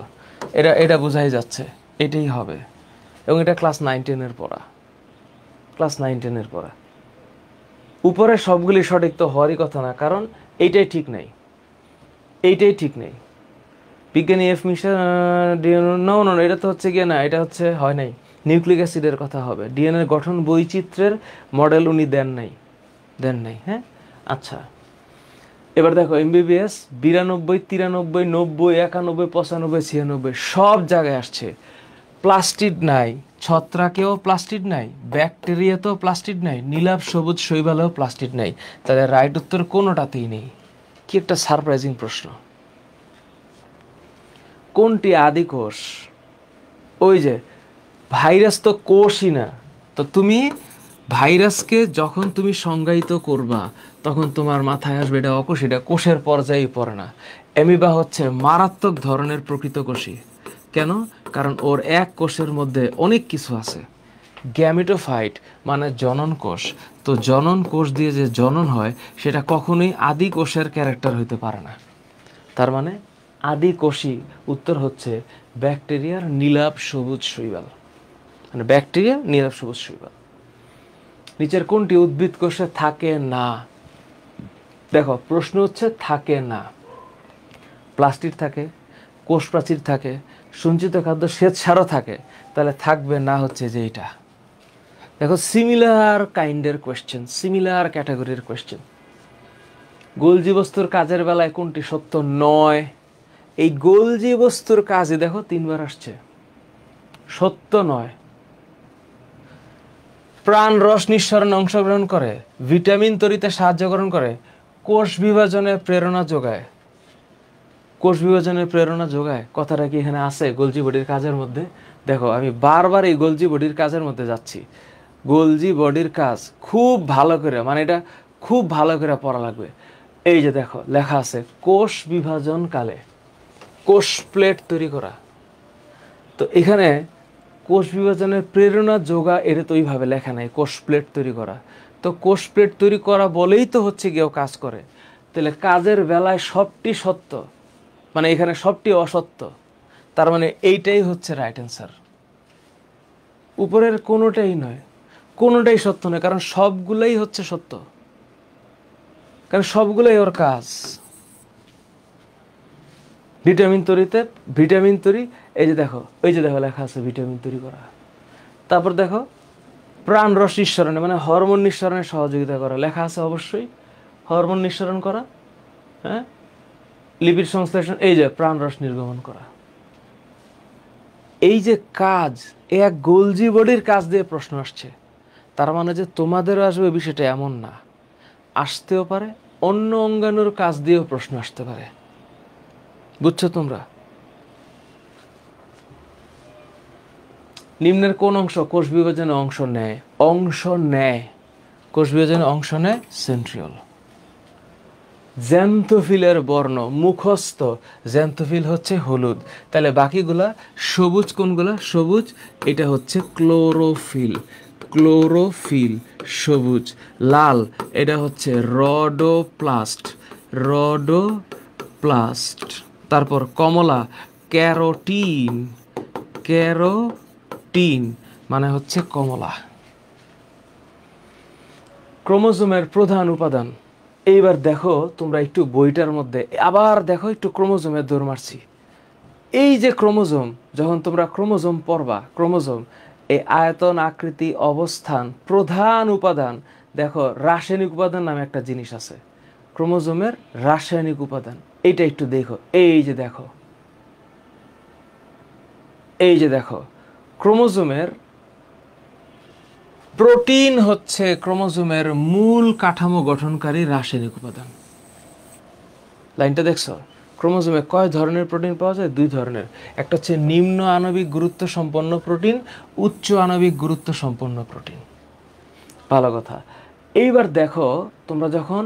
[SPEAKER 1] এটা বোঝাই যাচ্ছে, এটাই হবে। এবং এটা ক্লাস 9-10 পড়া, ক্লাস 9-10 পড়া। উপরে সবগুলি সঠিক তো হওয়ারই কথা না, কারণ এইটাই ঠিক নেই, এইটাই ঠিক নেই। বিজ্ঞানী এফ মিশন না, এটা তো হচ্ছে গিয়ে না, এটা হচ্ছে হয় নাই। নিউক্লিক অ্যাসিডের কথা হবে, ডিএনএর গঠন বৈচিত্র্যের মডেল উনি দেন নাই। হ্যাঁ, আচ্ছা, এবার দেখো এমবিবিএস 92, 93, 90, 91, 95, 96 সব জায়গায় আসছে। প্লাস্টিড নাই, ছত্রাকেও প্লাস্টিড নাই, ব্যাকটেরিয়াতেও প্লাস্টিড নাই, নীলাভ সবুজ শৈবালেও প্লাস্টিড নাই। তাহলে রাইট উত্তর কোনোটাতেই নেই। কি একটা সারপ্রাইজিং প্রশ্ন। কোনটি আদি কোষ? ওই যে ভাইরাস তো কোষই না, তো তুমি ভাইরাসকে যখন তুমি সংজ্ঞায়িত করবা তখন তোমার মাথায় আসবে এটা অকোষ, এটা কোষের পর্যায়ে পড়ে না। অ্যামিবা হচ্ছে মারাত্মক ধরনের প্রকৃত কোষী। কেন? কারণ ওর এক কোষের মধ্যে অনেক কিছু আছে। গ্যামেটোফাইট মানে জনন কোষ, তো জনন কোষ দিয়ে যে জনন হয় সেটা কখনোই আদি কোষের ক্যারেক্টার হইতে পারে না। তার মানে আদি কোষী উত্তর হচ্ছে ব্যাকটেরিয়ার নীলাভ সবুজ শৈবাল, মানে ব্যাকটেরিয়া নীলাভ সবুজ শৈবাল। নিচের কোনটি উদ্ভিদ কোষে থাকে না? দেখো প্রশ্ন হচ্ছে থাকে না। প্লাস্টিড থাকে, কোষ প্রাচীর থাকে, সঞ্চিত খাদ্য শ্বেতসারও থাকে, তাহলে থাকবে না হচ্ছে যে এটা। দেখো সিমিলার কাইন্ডের কোয়েশ্চেন, সিমিলার ক্যাটাগরির কোয়েশ্চেন। গোলজি বস্তুর কাজের বেলায় কোনটি সত্য নয়? এই গোলজি বস্তুর কাজে দেখো 3 বার আসছে, সত্য নয়। প্রাণ রস নিঃসরণে অংশগ্রহণ করে, ভিটামিন তৈরিতে সাহায্য গ্রহণ করে, কোষ বিভাজনে প্রেরণা যোগায়। কোষ বিভাজনের প্রেরণা যোগায় কথাটা কি এখানে আছে গোলজি বডির কাজের মধ্যে? দেখো আমি বারবার এই গোলজি বডির কাজের মধ্যে যাচ্ছি। গোলজি বডির কাজ খুব ভালো করে, মানে এটা খুব ভালো করে পড়া লাগবে। এই যে দেখো লেখা আছে কোষ বিভাজন কালে কোষ প্লেট তৈরি করা। তো এখানে কোষ বিভাজনের প্রেরণা যোগা, এটা তো ওইভাবে লেখা নাই, কোষ প্লেট তৈরি করা। তো কোষ প্লেট তৈরি করা বলেই তো হচ্ছে কেউ কাজ করে, তাহলে কাজের বেলায় সবটি সত্য, মানে এখানে সবটি অসত্য। তার মানে এইটাই হচ্ছে রাইট অ্যান্সার। উপরের কোনোটাই নয়, কোনোটাই সত্য নয়, কারণ সবগুলোই হচ্ছে সত্য, কারণ সবগুলোই ওর কাজ। ভিটামিন তৈরিতে, ভিটামিন তৈরি, এই যে দেখো, ওই যে দেখো লেখা আছে ভিটামিন তৈরি করা। তারপর দেখো প্রাণ রস নিঃসরণে, মানে হরমোন নিঃসরণে সহযোগিতা করা, লেখা আছে অবশ্যই হরমোন নিঃসরণ করা। হ্যাঁ, লিপিড সংশ্লেষণ, এই যে প্রাণরস নির্গমন করা। এই যে কাজ, এক গোলজি বডির কাজ দিয়ে প্রশ্ন আসছে, তার মানে যে তোমাদেরও আসবে বিষয়টা এমন না, আসতেও পারে অন্য অঙ্গাণুর কাজ দিয়েও প্রশ্ন আসতে পারে। বুঝছো তোমরা? নিম্নের কোন অংশ কোষ বিভাজনে অংশ নেয় কোষ বিভাজনে অংশ নেয়? সেন্ট্রিওল। জ্যান্থোফিলের বর্ণ মুখস্থ, জ্যান্থোফিল হচ্ছে হলুদ, তাহলে বাকিগুলা সবুজ। কোনগুলা সবুজ? এটা হচ্ছে ক্লোরোফিল, ক্লোরোফিল সবুজ। লাল এটা হচ্ছে রডোপ্লাস্ট, রডোপ্লাস্ট। তারপর কমলা ক্যারোটিন, ক্যারোটিন মানে হচ্ছে কমলা। ক্রোমোজোমের প্রধান উপাদান। এইবার দেখো তোমরা একটু বইটার মধ্যে, আবার দেখো একটু ক্রোমোজোমের দৌড় মারছি। এই যে ক্রোমোজোম, যখন তোমরা ক্রোমোজোম পড়বা, ক্রোমোজোম এই আয়তন, আকৃতি, অবস্থান, প্রধান উপাদান। দেখো রাসায়নিক উপাদান নামে একটা জিনিস আছে, ক্রোমোজোমের রাসায়নিক উপাদান। এইটা একটু দেখো, এই যে দেখো, এই যে দেখো ক্রোমোজোমের প্রোটিন হচ্ছে ক্রোমোজোমের মূল কাঠামো গঠনকারী রাসায়নিক উপাদান। লাইনটা দেখছো? ক্রোমোজোমে কয় ধরনের প্রোটিন পাওয়া যায়? 2 ধরনের। একটা হচ্ছে নিম্ন আণবিক গুরুত্ব সম্পন্ন প্রোটিন, উচ্চ আণবিক গুরুত্ব সম্পন্ন প্রোটিন। ভালো কথা। এইবার দেখো তোমরা যখন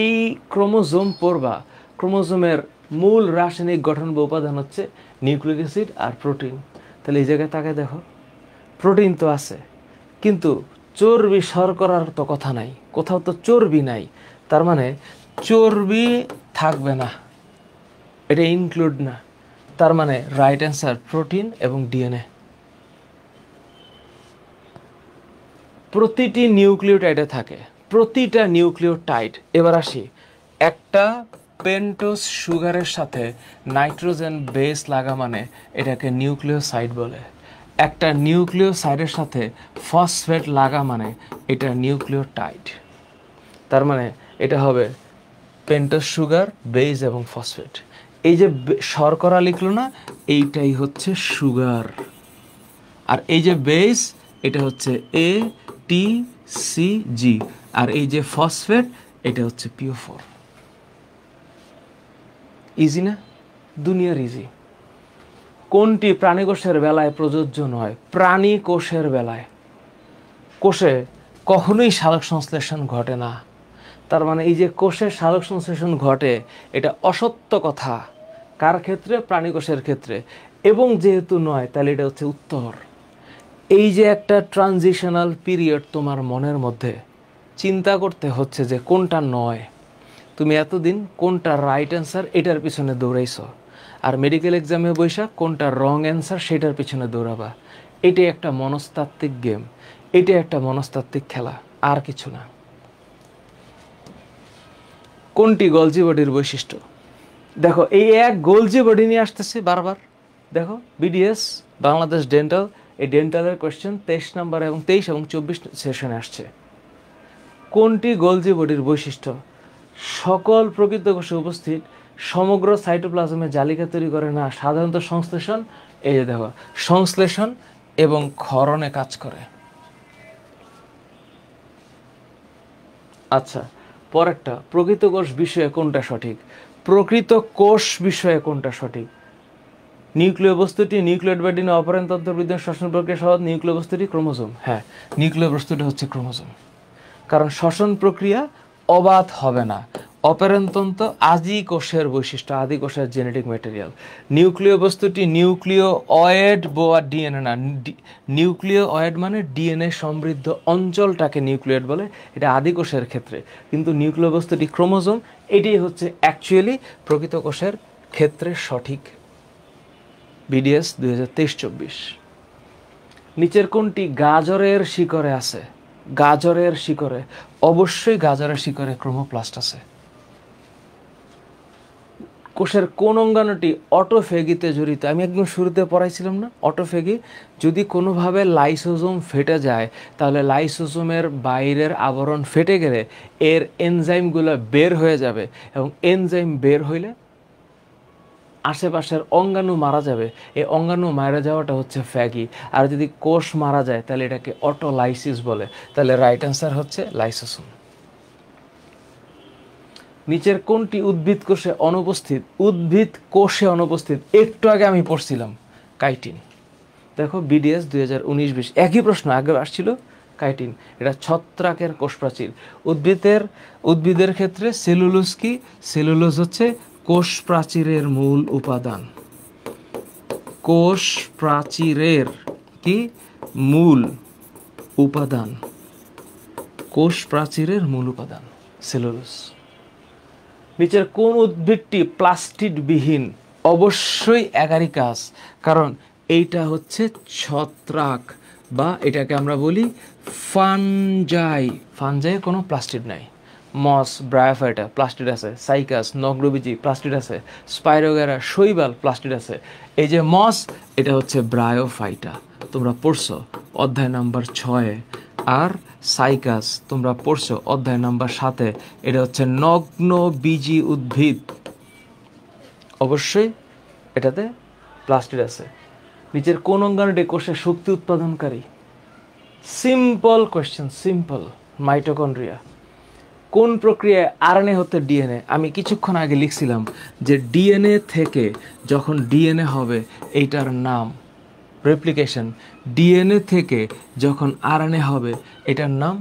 [SPEAKER 1] এই ক্রোমোজোম পড়বা, ক্রোমোজোমের মূল রাসায়নিক গঠন বা উপাদান হচ্ছে নিউক্লিক অ্যাসিড আর প্রোটিন। তাহলে এই জায়গায় তাকায় দেখো, প্রোটিন তো আছে, কিন্তু চর্বি শর্করার তো কথা নাই, কোথাও তো চর্বি নাই। তার মানে চর্বি থাকবে না, এটা ইনক্লুড না। তার মানে রাইট অ্যান্সার প্রোটিন এবং ডিএনএ। প্রতিটি নিউক্লিওটাইডে থাকে, প্রতিটা নিউক্লিওটাইড। এবার আসি, একটা পেন্টোজ সুগারের সাথে নাইট্রোজেন বেস লাগা মানে এটাকে নিউক্লিওসাইড বলে। একটা নিউক্লিওসাইডের সাথে ফসফেট লাগা মানে এটা নিউক্লিওটাইড। তার মানে এটা হবে পেন্টোজ সুগার, বেস এবং ফসফেট। এই যে শর্করা লিখলো না, এইটাই হচ্ছে সুগার। আর এই যে বেস, এটা হচ্ছে ATCG। আর এই যে ফসফেট, এটা হচ্ছে PO4। ইজি না? দুনিয়ার ইজি। কোনটি প্রাণী কোষের বেলায় প্রযোজ্য নয়? প্রাণী কোষের বেলায়, কোষে কখনোই সালোক সংশ্লেষণ ঘটে না। তার মানে এই যে কোষের সালোক সংশ্লেষণ ঘটে, এটা অসত্য কথা। কার ক্ষেত্রে? প্রাণী কোষের ক্ষেত্রে। এবং যেহেতু নয়, তাহলে এটা হচ্ছে উত্তর। এই যে একটা ট্রানজিশনাল পিরিয়ড তোমার মনের মধ্যে, চিন্তা করতে হচ্ছে যে কোনটা নয়। তুমি এতদিন কোনটা রাইট অ্যান্সার এটার পিছনে দৌড়াইছো, আর মেডিকেল এক্সামে বৈশা কোনটা রং অ্যান্সার সেটার পিছনে দৌড়াবা। এটাই একটা মনস্তাত্ত্বিক গেম, এটাই একটা মনস্তাত্ত্বিক খেলা, আর কিছু না। কোনটি গলজি বডির বৈশিষ্ট্য? দেখো এই এক গলজি বডি নিয়ে আসতেছে বারবার। দেখো BDS বাংলাদেশ ডেন্টাল, এই ডেন্টালের কোয়েশ্চেন 23 নম্বর এবং 23 এবং 24 সেশনে আসছে। কোনটি গলজি বডির বৈশিষ্ট্য? সকল প্রকৃত কোষে উপস্থিত সমগ্র সাইটোপ্লাজমে জালিকা তৈরি করে না, সাধারণত সংশ্লেষণ, এই যে দেখো সংশ্লেষণ এবং ক্ষরণে কাজ করে। আচ্ছা, পরেরটা, প্রকৃত কোষ বিষয়ে কোনটা সঠিক? প্রকৃত কোষ বিষয়ে কোনটা সঠিক? নিউক্লিয় বস্তুটি নিউক্লিয়েট বডি না অপরায়ণ তন্ত্রবিদ্যা শ্বসন প্রক্রিয়া সহ নিউক্লিয় বস্তুটি ক্রোমোজোম। হ্যাঁ, নিউক্লিয় বস্তুটি হচ্ছে ক্রোমোজোম, কারণ শ্বসন প্রক্রিয়া অবাধ হবে না। অপেরণতন্ত্র আদি কোষের বৈশিষ্ট্য, আদি কোষের জেনেটিক ম্যাটেরিয়াল। নিউক্লিয় বস্তুটি নিউক্লিয় অয়েড বা ডিএনএ না, নিউক্লিয় অয়েড মানে ডিএনএ সমৃদ্ধ অঞ্চলটাকে নিউক্লিয়েট বলে, এটা আদি কোষের ক্ষেত্রে। কিন্তু নিউক্লিয় বস্তুটি ক্রোমোজোম, এটাই হচ্ছে অ্যাকচুয়ালি প্রকৃত কোষের ক্ষেত্রে সঠিক। BDS 2023-24। নিচের কোনটি গাজরের শিকড়ে আছে? গাজরের শিকড়ে, অবশ্যই গাজরের শিকড়ে ক্রোমোপ্লাস্ট আছে। কোষের কোন অঙ্গাণুটি অটোফেগিতে জড়িত? আমি একদম শুরুতে পড়াইছিলাম না, অটোফেগি। যদি কোনোভাবে লাইসোজোম ফেটে যায়, তাহলে লাইসোজোমের বাইরের আবরণ ফেটে গেলে এর এনজাইমগুলো বের হয়ে যাবে, এবং এনজাইম বের হইলে আশেপাশের অঙ্গাণু মারা যাবে, এই অঙ্গাণু মারা যাওয়াটা হচ্ছে ফ্যাগি। আর যদি কোষ মারা যায় তাহলে এটাকে অটোলাইসিস বলে। তাহলে রাইট অ্যান্সার হচ্ছে লাইসোসোম। নিচের কোনটি উদ্ভিদ কোষে অনুপস্থিত? উদ্ভিদ কোষে অনুপস্থিত একটু আগে আমি পড়ছিলাম, কাইটিন। দেখো বিডিএস 2019-20 একই প্রশ্ন আগে আসছিল, কাইটিন। এটা ছত্রাকের কোষ প্রাচীর। উদ্ভিদের ক্ষেত্রে সেলুলোজ কি? সেলুলোজ হচ্ছে কোষ প্রাচীরের মূল উপাদান। কোষ প্রাচীরের কি মূল উপাদান? কোষ প্রাচীরের মূল উপাদান সেলুলোজ। নিচের কোন উদ্ভিদটি প্লাস্টিডবিহীন? অবশ্যই অ্যাগারিকাস, কারণ এইটা হচ্ছে ছত্রাক, বা এটাকে আমরা বলি ফানজাই। ফানজাই কোনো প্লাস্টিড নাই। মস, ব্রায়োফাইটা প্লাস্টিড আছে, সাইকাস, নগ্রবিজি প্লাস্টিড আছে, স্পাইরোগ্যারা, শৈবাল প্লাস্টিড আছে। এই যে মস, এটা হচ্ছে ব্রায়োফাইটা, তোমরা পড়ছো অধ্যায় নাম্বার 6। আর সাইকাস তোমরা পড়ছো অধ্যায় নাম্বার 7। এটা হচ্ছে নগ্ন বীজি উদ্ভিদ, অবশ্যই এটাতে প্লাস্টিড আছে। নিচের কোন অঙ্গাণুটি কোষে শক্তি উৎপাদনকারী? Simple question, simple. মাইটোকন্ড্রিয়া। কোন প্রক্রিয়ায় আরএনএ হতে ডিএনএ? আমি কিছুক্ষণ আগে লিখছিলাম যে ডিএনএ থেকে যখন ডিএনএ হবে এইটার নাম রেপ্লিকেশন। ডিএনএ থেকে যখন আরএনএ হবে এটার নাম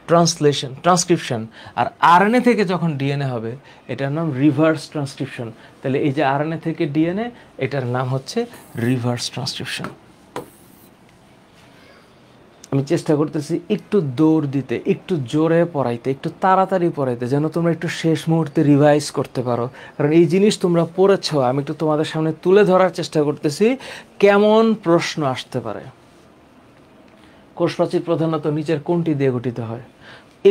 [SPEAKER 1] ট্রান্সক্রিপশন। আর আরএনএ থেকে যখন ডিএনএ হবে এটার নাম রিভার্স ট্রান্সক্রিপশন। তাহলে এই যে আরএনএ থেকে ডিএনএ, এটার নাম হচ্ছে রিভার্স ট্রান্সক্রিপশন। আমি চেষ্টা করতেছি একটু দৌড় দিতে, একটু জোরে পড়াইতে, একটু তাড়াতাড়ি পড়াইতে, যেন তোমরা একটু শেষ মুহূর্তে রিভাইজ করতে পারো। কারণ এই জিনিস তোমরা পড়েছো, আমি একটু তোমাদের সামনে তুলে ধরার চেষ্টা করতেছি কেমন প্রশ্ন আসতে পারে। কোষপ্রাচীর প্রধানত নিচের কোনটি দিয়ে গঠিত হয়?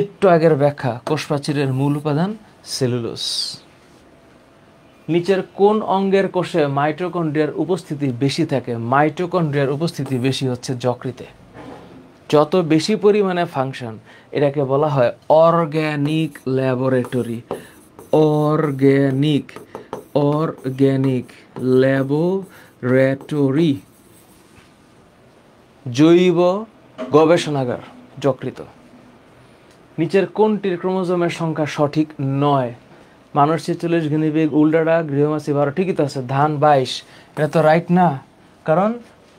[SPEAKER 1] একটু আগের ব্যাখ্যা, কোষপ্রাচীরের মূল উপাদান সেলুলোজ। নিচের কোন অঙ্গের কোষে মাইটোকন্ড্রিয়ার উপস্থিতি বেশি থাকে? মাইটোকন্ড্রিয়ার উপস্থিতি বেশি হচ্ছে যকৃতে। যত বেশি পরিমাণে ফাংশন, এটাকে বলা হয় অর্গ্যানিক ল্যাবরেটরি। অর্গ্যানিক ল্যাবরেটরি, জৈব গবেষণাগার যকৃত। নিচের কোনটির ক্রোমোজোমের সংখ্যা সঠিক নয়? মানুষ 46, গিনিপিগ, উল্টাটা, গৃহমাছি 12। ঠিকই তো আছে। ধান 22, এটা তো রাইট না। কারণ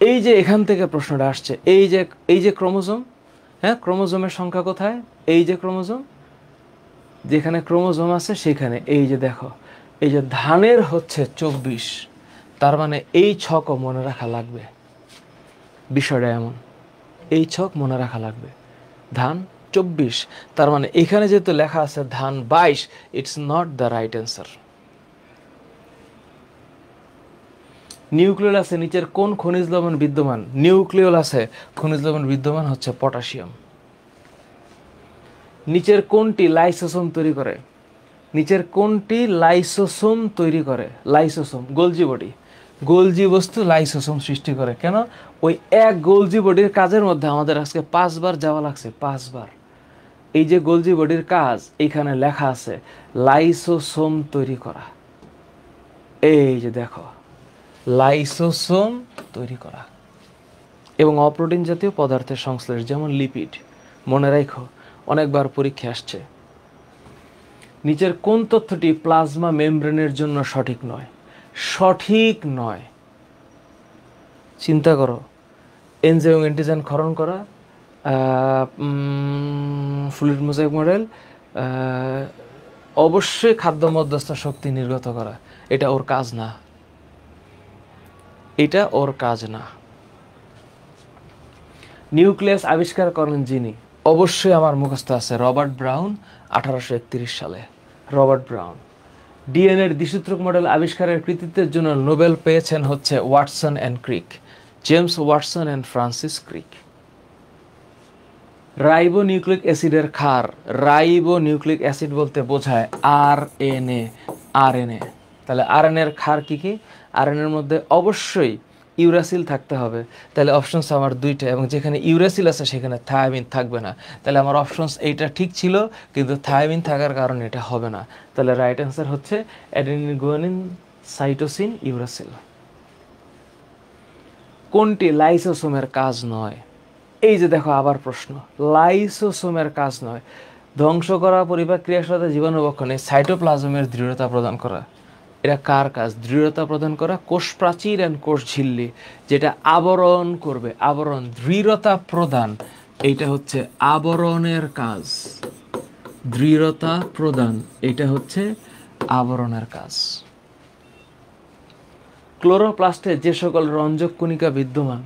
[SPEAKER 1] এই যে এখান থেকে প্রশ্নটা আসছে, এই যে ক্রোমোজোম, হ্যাঁ, ক্রোমোজোমের সংখ্যা কোথায়? এই যে ক্রোমোজোম, যেখানে ক্রোমোজোম আছে সেখানে এই যে দেখো, এই যে ধানের হচ্ছে 24। তার মানে এই ছকও মনে রাখা লাগবে। বিষয়টা এমন, এই ছক মনে রাখা লাগবে। ধান 24, তার মানে এখানে যেহেতু লেখা আছে ধান 22, it's not the right answer. নিউক্লিয়াসে নিচের কোন খনিজ লবণ বিদ্যমান? নিউক্লিয়াসে খনিজ লবণ বিদ্যমান হচ্ছে পটাশিয়াম। নিচের কোনটি লাইসোসোম তৈরি করে? নিচের কোনটি লাইসোসোম তৈরি করে? Lysosome Golgi body. গোলজি বস্তু লাইসোসোম সৃষ্টি করে। কেন? ওই এক গোলজি বডির কাজের মধ্যে আমাদের আজকে 5 বার যাওয়া লাগছে, 5 বার। এই যে গোলজি বডির কাজ, এইখানে লেখা আছে লাইসোসোম তৈরি করা। এই যে দেখো, লাইসোসোম তৈরি করা। এবং অপ্রোটিন জাতীয় পদার্থের সংশ্লেষ, যেমন লিপিড। মনে রাখো, অনেকবার পরীক্ষা আসছে। নিচের কোন তথ্যটি প্লাজমা মেমব্রেনের জন্য সঠিক নয়? সঠিক নয়, চিন্তা করো। এনজাইম এবং অ্যান্টিজেন ক্ষরণ করা, ফ্লুইড মোজাইক মডেল, অবশ্যই খাদ্য মধ্যস্থ শক্তি নির্গত করা। এটা ওর কাজ না, এটা ওর কাজ না। নিউক্লিয়াস আবিষ্কার করেন যিনি? অবশ্যই আমার মুখস্থ আছে, রবার্ট ব্রাউন, 1831 সালে। Robert brown. ডিএনএর দ্বিসূত্রক মডেল আবিষ্কারের কৃতিত্বের জন্য নোবেল পেয়েছেন হচ্ছে Watson and ক্রিক, James Watson and Francis ক্রিক। Ribonucleic অ্যাসিডের ক্ষার, রাইবোনিউক্লিক অ্যাসিড বলতে বোঝায় আরএনএ। তাহলে আরএনএর ক্ষার কি কি? আরএনএর মধ্যে অবশ্যই ইউরাসিল থাকতে হবে। তাহলে অপশনস আমার 2টা, এবং যেখানে ইউরাসিল আছে সেখানে থায়ামিন থাকবে না। তাহলে আমার অপশনস এইটা ঠিক ছিল, কিন্তু থায়ামিন থাকার কারণে এটা হবে না। তাহলে রাইট অ্যান্সার হচ্ছে অ্যাডেনিন, গুয়ানিন, সাইটোসিন, ইউরাসিল। কোনটি লাইসোসোমের কাজ নয়? এই যে দেখো আবার প্রশ্ন, লাইসোসোমের কাজ নয়। ধ্বংস করা, পরিপাক, ক্রিয়াশীলতা, জীবাণু ভক্ষণে, সাইটোপ্লাজমের দৃঢ়তা প্রদান করা। এটা কার কাজ? দৃঢ়তা প্রদান করা কোষ প্রাচীর অ্যান্ড কোষ ঝিল্লি, যেটা আবরণ করবে, আবরণ, দৃঢ়তা প্রদান, এইটা হচ্ছে আবরণের কাজ। দৃঢ়তা প্রদান, এটা হচ্ছে আবরণের কাজ। ক্লোরোপ্লাস্টে যে সকল রঞ্জক কণিকা বিদ্যমান,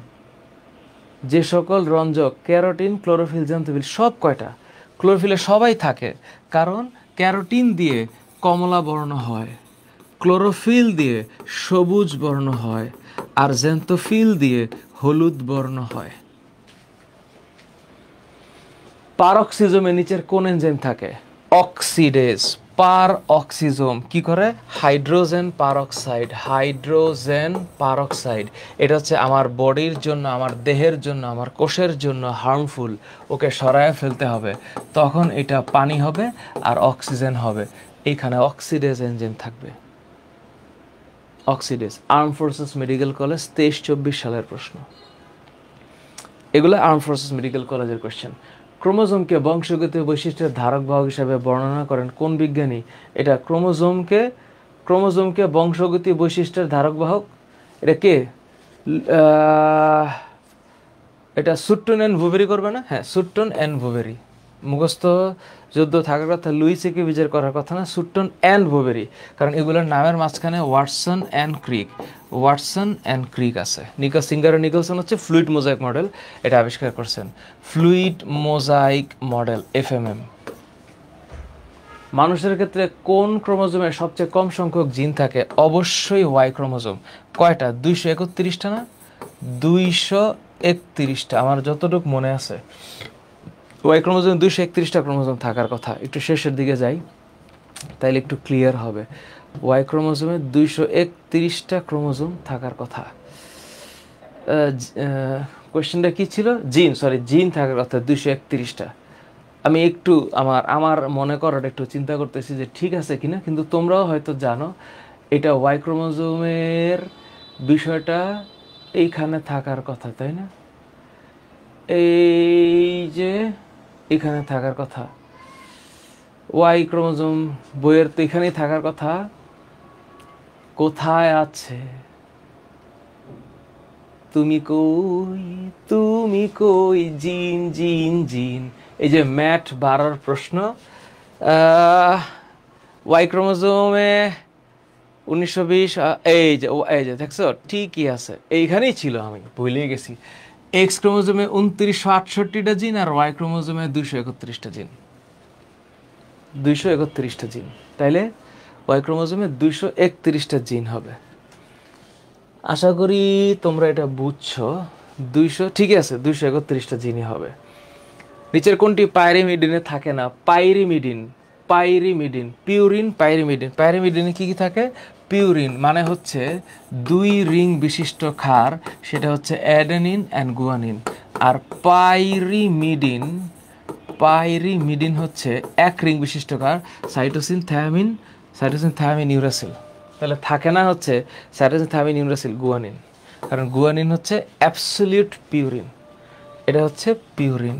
[SPEAKER 1] যে সকল রঞ্জক, ক্যারোটিন, ক্লোরোফিল, জান্তবিল, সব কয়টা? ক্লোরোফিলে সবাই থাকে, কারণ ক্যারোটিন দিয়ে কমলা বর্ণ হয়, ক্লোরোফিল দিয়ে সবুজ বর্ণ হয়, আর জ্যান্থোফিল দিয়ে হলুদ বর্ণ হয়। পারঅক্সিজমে নিচের কোন এনজাইম থাকে? অক্সিডেজ। পার অক্সিজম কি করে? Hydrogen peroxide, hydrogen peroxide. এটা হচ্ছে আমার বডির জন্য, আমার দেহের জন্য, আমার কোষের জন্য হার্মফুল, ওকে সরায় ফেলতে হবে, তখন এটা পানি হবে আর অক্সিজেন হবে। এইখানে অক্সিডেজ এনজাইম থাকবে। Oxidase. Arm forces medical college 23-24 সালের প্রশ্ন, এগুলো আর্ম ফোর্সেস মেডিকেল কলেজের কোয়েশ্চেন। ক্রোমোজোমকে বংশগত বৈশিষ্ট্যের ধারক বাহক হিসাবে বর্ণনা করেন কোন বিজ্ঞানী? এটা ক্রোমোজোমকে বংশগতি বৈশিষ্ট্যের ধারক বাহক, এটা কে? এটা সুট্টন অ্যান্ড ভুবেরি করবে না? হ্যাঁ, সুট্টন অ্যান্ড ভুবেরি। মুখস্থ যুদ্ধ থাকার কথা, লুইস একিভিজের করার কথা না, সুট্টন অ্যান্ড ভুবেরি, কারণ এগুলোর নামের মাঝখানে Watson and Crick, Watson and Crick আছে। সিঙ্গার নিকলসন হচ্ছে ফ্লুইড মোজাইক মডেল, এটা আবিষ্কার করছেন। Fluid mosaic model, FMM. মানুষের ক্ষেত্রে কোন ক্রোমোজোমে সবচেয়ে কম সংখ্যক জিন থাকে? অবশ্যই ওয়াই ক্রোমোজোম। কয়টা? 231টা না? 231টা, আমার যতটুকু মনে আছে। ওয়াই ক্রোমোজোমে 231টা ক্রোমোজোম থাকার কথা। একটু শেষের দিকে যাই, তাইলে একটু ক্লিয়ার হবে। ওয়াই ক্রোমোজোমে 231টা ক্রোমোজোম থাকার কথা। কোয়েশ্চেনটা কি ছিল? জিন থাকার কথা 231টা। আমি একটু আমার মনে করাটা একটু চিন্তা করতেছি যে ঠিক আছে কিনা, কিন্তু তোমরাও হয়তো জানো এটা ওয়াই ক্রোমোজোমের বিষয়টা এইখানে থাকার কথা, তাই না? এই যে এখানে থাকার কথা, ওয়াই ক্রোমোজোম বইয়ের তো এখানেই থাকার কথা। কোথায় আছে? তুমি কই জিন জিন জিন। এই যে ম্যাট 12 প্রশ্ন, ওয়াই ক্রোমোজোমে 1920, এই যে দেখছো, ঠিকই আছে, এইখানেই ছিল, আমি ভুলে গেছি। এক্স ক্রোমোজোমে 2968টা জিন, আর ওয়াই ক্রোমোজোমে 231টা জিন। 231টা জিন, তাইলে ওয়াই ক্রোমোজোমে 231টা জিন হবে। আশা করি তোমরা এটা বুঝছো। 200, ঠিক আছে, 231টা জিনই হবে। নিচের কোনটি পাইরিমিডিনে থাকে না? পাইরিমিডিন, পিউরিন, পাইরিমিডিনে কি কি থাকে? পিউরিন মানে হচ্ছে 2 রিং বিশিষ্ট ক্ষার, সেটা হচ্ছে অ্যাডেনিন অ্যান্ড গুয়ানিন। আর পাইরিমিডিন হচ্ছে 1 রিং বিশিষ্ট ক্ষার, সাইটোসিন, থায়ামিন, ইউরাসিল। তাহলে থাকে না হচ্ছে সাইটোসিন, থায়ামিন, ইউরাসিল, গুয়ানিন, কারণ গুয়ানিন হচ্ছে অ্যাবসলিউট পিউরিন, এটা হচ্ছে পিউরিন।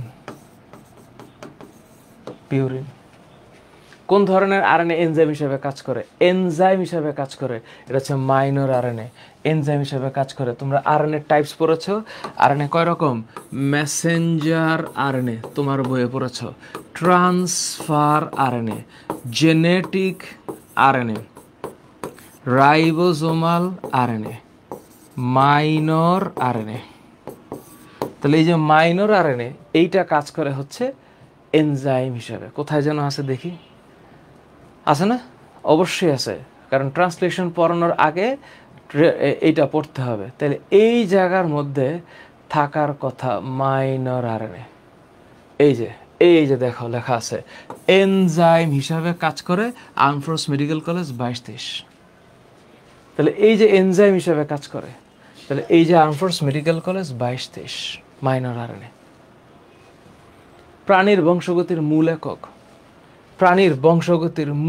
[SPEAKER 1] কোন ধরনের আরএনএ এনজাইম হিসেবে কাজ করে? এটা হচ্ছে মাইনর আরএনএ এনজাইম হিসেবে কাজ করে। তোমরা আরএনএ টাইপস পড়েছো। আরএনএ কয় রকম? মেসেঞ্জার আরএনএ তোমার বইয়ে পড়েছো, transfer RNA, genetic RNA, ribosomal RNA, minor RNA. তাহলে এই যে মাইনর আরএনএ, এইটা কাজ করে হচ্ছে এনজাইম হিসাবে। কোথায় যেন আছে দেখি, আছে না? অবশ্যই আছে, কারণ ট্রান্সলেশন পড়ানোর আগে এইটা পড়তে হবে। তাহলে এই জায়গার মধ্যে থাকার কথা মাইনর আরএনএ। এই যে দেখো লেখা আছে এনজাইম হিসাবে কাজ করে আর্মড ফোর্স মেডিকেল কলেজ 22-23। তাহলে এই যে এনজাইম হিসাবে কাজ করে, তাহলে এই যে armed force medical college 22-23 minor RNA. প্রাণীর বংশগতির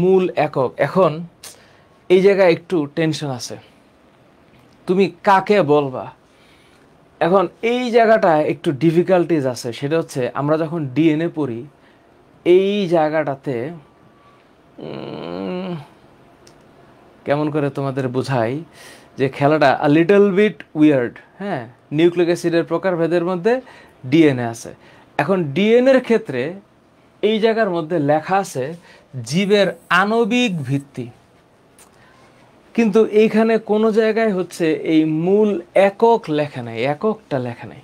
[SPEAKER 1] মূল একক, এখন এই জায়গায় একটু টেনশন আছে, তুমি কাকে বলবা। এখন এই জায়গাটায় একটু ডিফিকাল্টিজ আছে, সেটা হচ্ছে আমরা যখন ডিএনএ পড়ি এই জায়গাটাতে কেমন করে তোমাদের বোঝাই যে খেলাটা আ লিটল বিট উইয়ার্ড। হ্যাঁ, নিউক্লিক অ্যাসিডের প্রকারভেদের মধ্যে ডিএনএ আছে। এখন ডিএনএর ক্ষেত্রে এই জায়গার মধ্যে লেখা আছে জীবের আণবিক ভিত্তি, কিন্তু এইখানে কোনো জায়গায় হচ্ছে এই মূল একক লেখা নাই, এককটা লেখা নাই।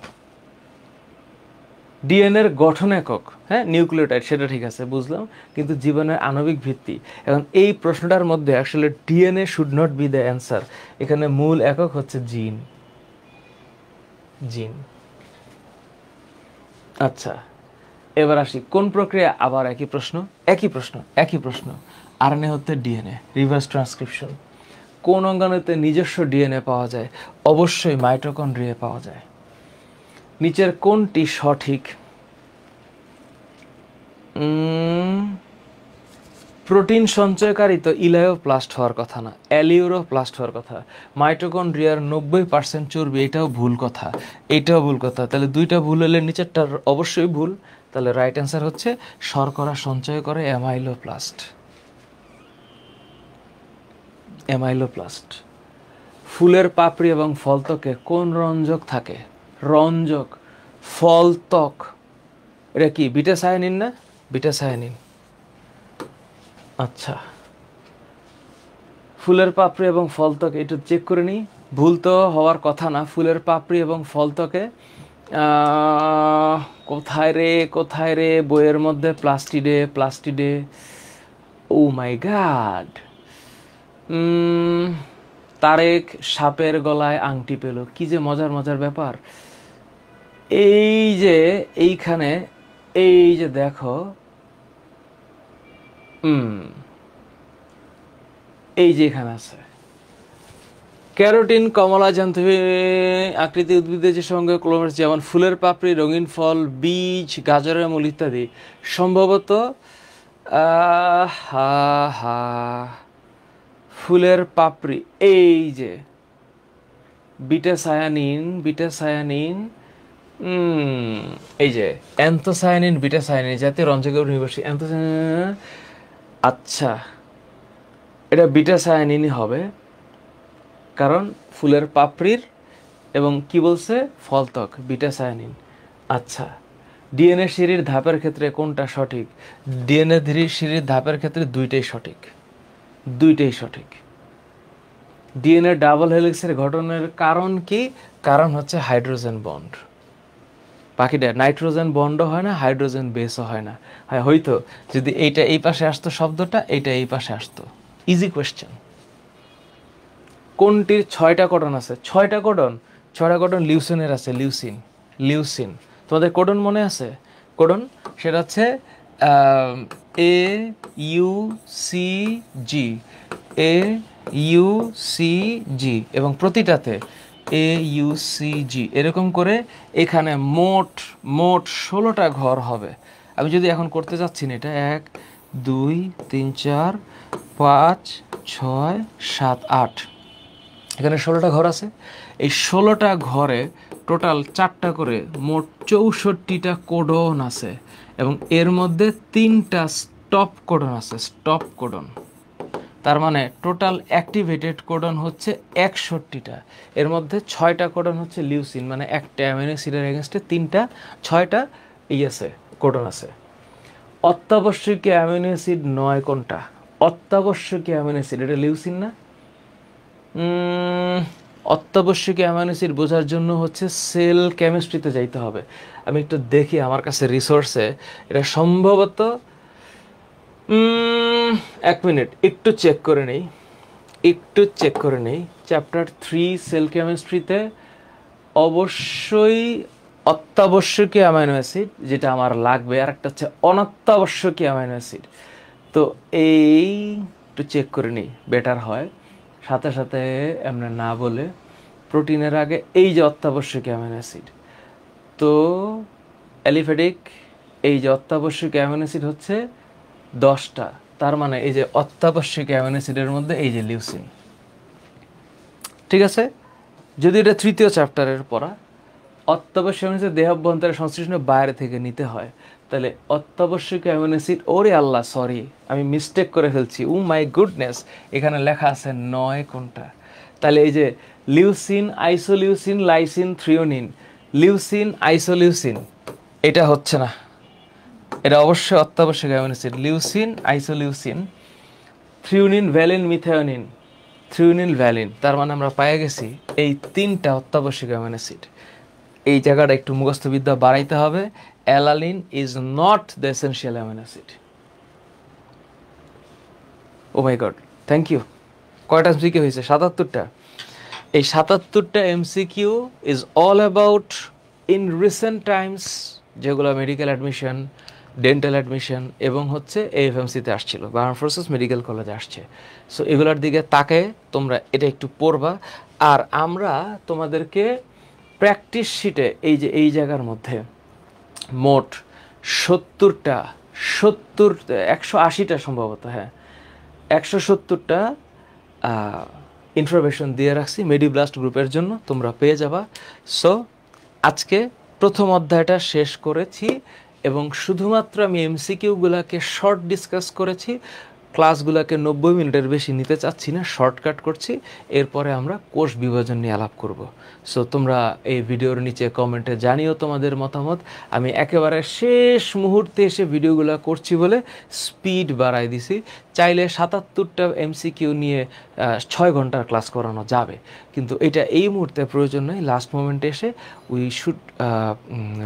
[SPEAKER 1] ডিএনএর গঠন একক, হ্যাঁ নিউক্লিওটাইড, সেটা ঠিক আছে বুঝলাম, কিন্তু জীবনের আণবিক ভিত্তি। এখন এই প্রশ্নটার মধ্যে আসলে DNA should not B the answer, এখানে মূল একক হচ্ছে জিন। জিন। আচ্ছা, এবার আসি কোন প্রক্রিয়া, আবার একই প্রশ্ন একই প্রশ্ন। আরএনএ হচ্ছে ডিএনএ, রিভার্স ট্রান্সক্রিপশন। কোন অঙ্গাণুতে নিজস্ব ডিএনএ পাওয়া যায়? অবশ্যই মাইটোকন্ড্রিয়ায় পাওয়া যায়। নিচের কোনটি সঠিক? প্রোটিন সঞ্চয়কারী তো ইলায়োপ্লাস্ট হওয়ার কথা না, অ্যালিউরোপ্লাস্ট হওয়ার কথা। মাইটোকন্ড্রিয়ার 90% চর্বি, এটাও ভুল কথা, এটাও ভুল কথা। তাহলে দুইটা ভুল হলে নিচেরটা অবশ্যই ভুল। তাহলে রাইট অ্যান্সার হচ্ছে শর্করা সঞ্চয় করে অ্যামাইলোপ্লাস্ট। অ্যামাইলোপ্লাস্ট। ফুলের পাপড়ি এবং ফলত্বকে কোন রঞ্জক থাকে? রঞ্জক, ফলত্বক, এটা কি বিটা সায়ানিন না? বিটা সায়ানিন। আচ্ছা, ফুলের পাপড়ি এবং ফলত্বকে একটু চেক করে নিই, ভুল তো হওয়ার কথা না। ফুলের পাপড়ি এবং ফলত্বকে কোথায় রে বইয়ের মধ্যে? প্লাস্টিডে। ও মাই গড। তারেক সাপের গলায় আংটি পেল, কি যে মজার ব্যাপার। এই যে এইখানে, এই যে দেখো, এই যে এখানে আছে ক্যারোটিন, কমলা জান্ত আকৃতি উদ্ভিদের যে সঙ্গে ক্লোমাস, যেমন ফুলের পাপড়ি, রঙিন ফল, বীজ, গাজরের মূল ইত্যাদি। সম্ভবত ফুলের পাপড়ি, এই যে বিটা সায়ানিন, এই যে অ্যান্থোসায়ানিন, বিটা সায়ানিন জাতীয় রঞ্জকের নির্ভরশীল অ্যান্থোসায়ানিন। আচ্ছা, এটা বিটা সায়ানিনই হবে, কারণ ফুলের পাপড়ির এবং কি বলছে ফলত্বক, বিটা সায়ানিন। আচ্ছা, ডিএনএ সিঁড়ির ধাপের ক্ষেত্রে কোনটা সঠিক? ডিএনএ সিঁড়ির ধাপের ক্ষেত্রে দুইটাই সঠিক। ডিএনএ ডাবল হেলিক্সের গঠনের কারণ কি? কারণ হচ্ছে হাইড্রোজেন বন্ড। বাকিটা নাইট্রোজেন বন্ডও হয় না, হাইড্রোজেন বেসও হয় না। হয়তো যদি এইটা এই পাশে আসতো শব্দটা, এইটা এই পাশে আসতো। Easy question. কোনটির 6টা কোডন আছে? 6টা কোডন লিউসিনের আছে। লিউসিন। তোমাদের কোডন মনে আছে? কোডন সেটা হচ্ছে AUCG এবং প্রতিটাতে AUCG এরকম করে এখানে মোট 16টা ঘর হবে। আমি যদি এখন করতে যাচ্ছি না, এটা 1 2 3 4 5 6 7 8, এখানে 16টা ঘর আছে। এই 16টা ঘরে টোটাল 4টা করে মোট 64টা কোডন আছে, এবং এর মধ্যে 3টা স্টপ কোডন আছে। তার মানে টোটাল অ্যাক্টিভেটেড কোডন হচ্ছে 61টা। এর মধ্যে 6টা কোডন হচ্ছে লিউসিন, মানে একটা অ্যামিনো অ্যাসিডের এগেনস্টে 6টা আছে কোডন আছে। অত্যাবশ্যকীয় অ্যামিনো অ্যাসিড 9 কোনটা? অত্যাবশ্যকীয় অ্যামিনো অ্যাসিড, এটা লিউসিন না? অত্যাবশ্যকীয় অ্যামিনো অ্যাসিড বোঝার জন্য হচ্ছে সেল কেমিস্ট্রিতে যাইতে হবে। আমি একটু দেখি আমার কাছে রিসোর্সে, এটা সম্ভবত 1 মিনিট একটু চেক করে নেই। চ্যাপ্টার 3 সেল কেমিস্ট্রিতে অবশ্যই অত্যাবশ্যকীয় অ্যামাইনো অ্যাসিড যেটা আমার লাগবে, আর একটা হচ্ছে অনাত্যাবশ্যকীয় অ্যামাইনো অ্যাসিড। তো এই একটু চেক করে নিই, বেটার হয়। সাথে আমরা না বলে প্রোটিনের আগে এই যে অত্যাবশ্যকীয় অ্যামাইনো অ্যাসিড, তো অ্যালিফ্যাটিক, এই যে অত্যাবশ্যকীয় অ্যামাইনো অ্যাসিড হচ্ছে 10টা। তার মানে এই যে অত্যাবশ্যক অ্যামিনো অ্যাসিডের মধ্যে এই যে লিউসিন, ঠিক আছে? যদি এটা তৃতীয় চ্যাপ্টারের পড়া, অত্যাবশ্যক অ্যামিনো অ্যাসিড দেহাভ্যন্তরের সংশ্লেষণের বাইরে থেকে নিতে হয়, তাহলে অত্যাবশ্যক অ্যামিনো অ্যাসিড, ওরে আল্লাহ সরি আমি মিস্টেক করে ফেলছি, ও মাই গুডনেস, এখানে লেখা আছে 9 কোনটা। তাহলে এই যে leucine, isoleucine, lysine, threonine, leucine, isoleucine, এটা হচ্ছে না, এটা অবশ্যই অত্যাবশ্যক amino acid. Leucine, isoleucine, threonine, valine, methionine, threonine, valine, তার মানে আমরা পেয়ে গেছি এই 3টা অত্যাবশ্যক অ্যামিনো অ্যাসিড। এই জায়গাটা একটু মুখস্থবিদ্যা বাড়াইতে হবে। Alanine is not the essential amino acid. Oh my God, thank you. কয়টা এমসিকিউ হয়েছে? 77টা। এই 77টা MCQ is all about in recent times, যেগুলো মেডিকেল অ্যাডমিশন, ডেন্টাল অ্যাডমিশন এবং হচ্ছে এএফএমসিতে আসছিল, বা আর্ম ফোর্সেস মেডিকেল কলেজে আসছে। সো এগুলোর দিকে তাকে তোমরা এটা একটু পড়বা। আর আমরা তোমাদেরকে প্র্যাকটিস শিটে এই যে এই জায়গার মধ্যে মোট 70টা 180টা সম্ভবত, হ্যাঁ 170টা ইনফরমেশন দিয়ে রাখছি মেডিব্লাস্ট গ্রুপের জন্য, তোমরা পেয়ে যাবা। সো আজকে প্রথম অধ্যায়টা শেষ করেছি এবং শুধুমাত্র আমি এমসিকিউগুলোকে শর্ট ডিসকাস করেছি, ক্লাসগুলোকে 90 মিনিটের বেশি নিতে চাচ্ছি না, শর্টকাট করছি। এরপরে আমরা কোষ বিভাজন নিয়ে আলাপ করব। সো তোমরা এই ভিডিওর নিচে কমেন্টে জানিও তোমাদের মতামত। আমি একেবারে শেষ মুহূর্তে এসে ভিডিওগুলো করছি বলে স্পিড বাড়াই দিছি। চাইলে 77টা এমসিকিউ নিয়ে 6 ঘন্টার ক্লাস করানো যাবে, কিন্তু এটা এই মুহূর্তে প্রয়োজন নয়। লাস্ট মোমেন্টে এসে we should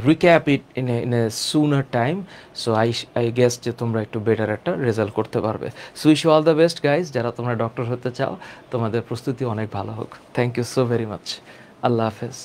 [SPEAKER 1] recap it in a sooner time. So I guess যে তোমরা একটু বেটার একটা রেজাল্ট করতে পারবে। So wish you all the best guys, যারা তোমরা ডক্টর হতে চাও তোমাদের প্রস্তুতি অনেক ভালো হোক। Thank you so very much. আল্লাহ হাফেজ।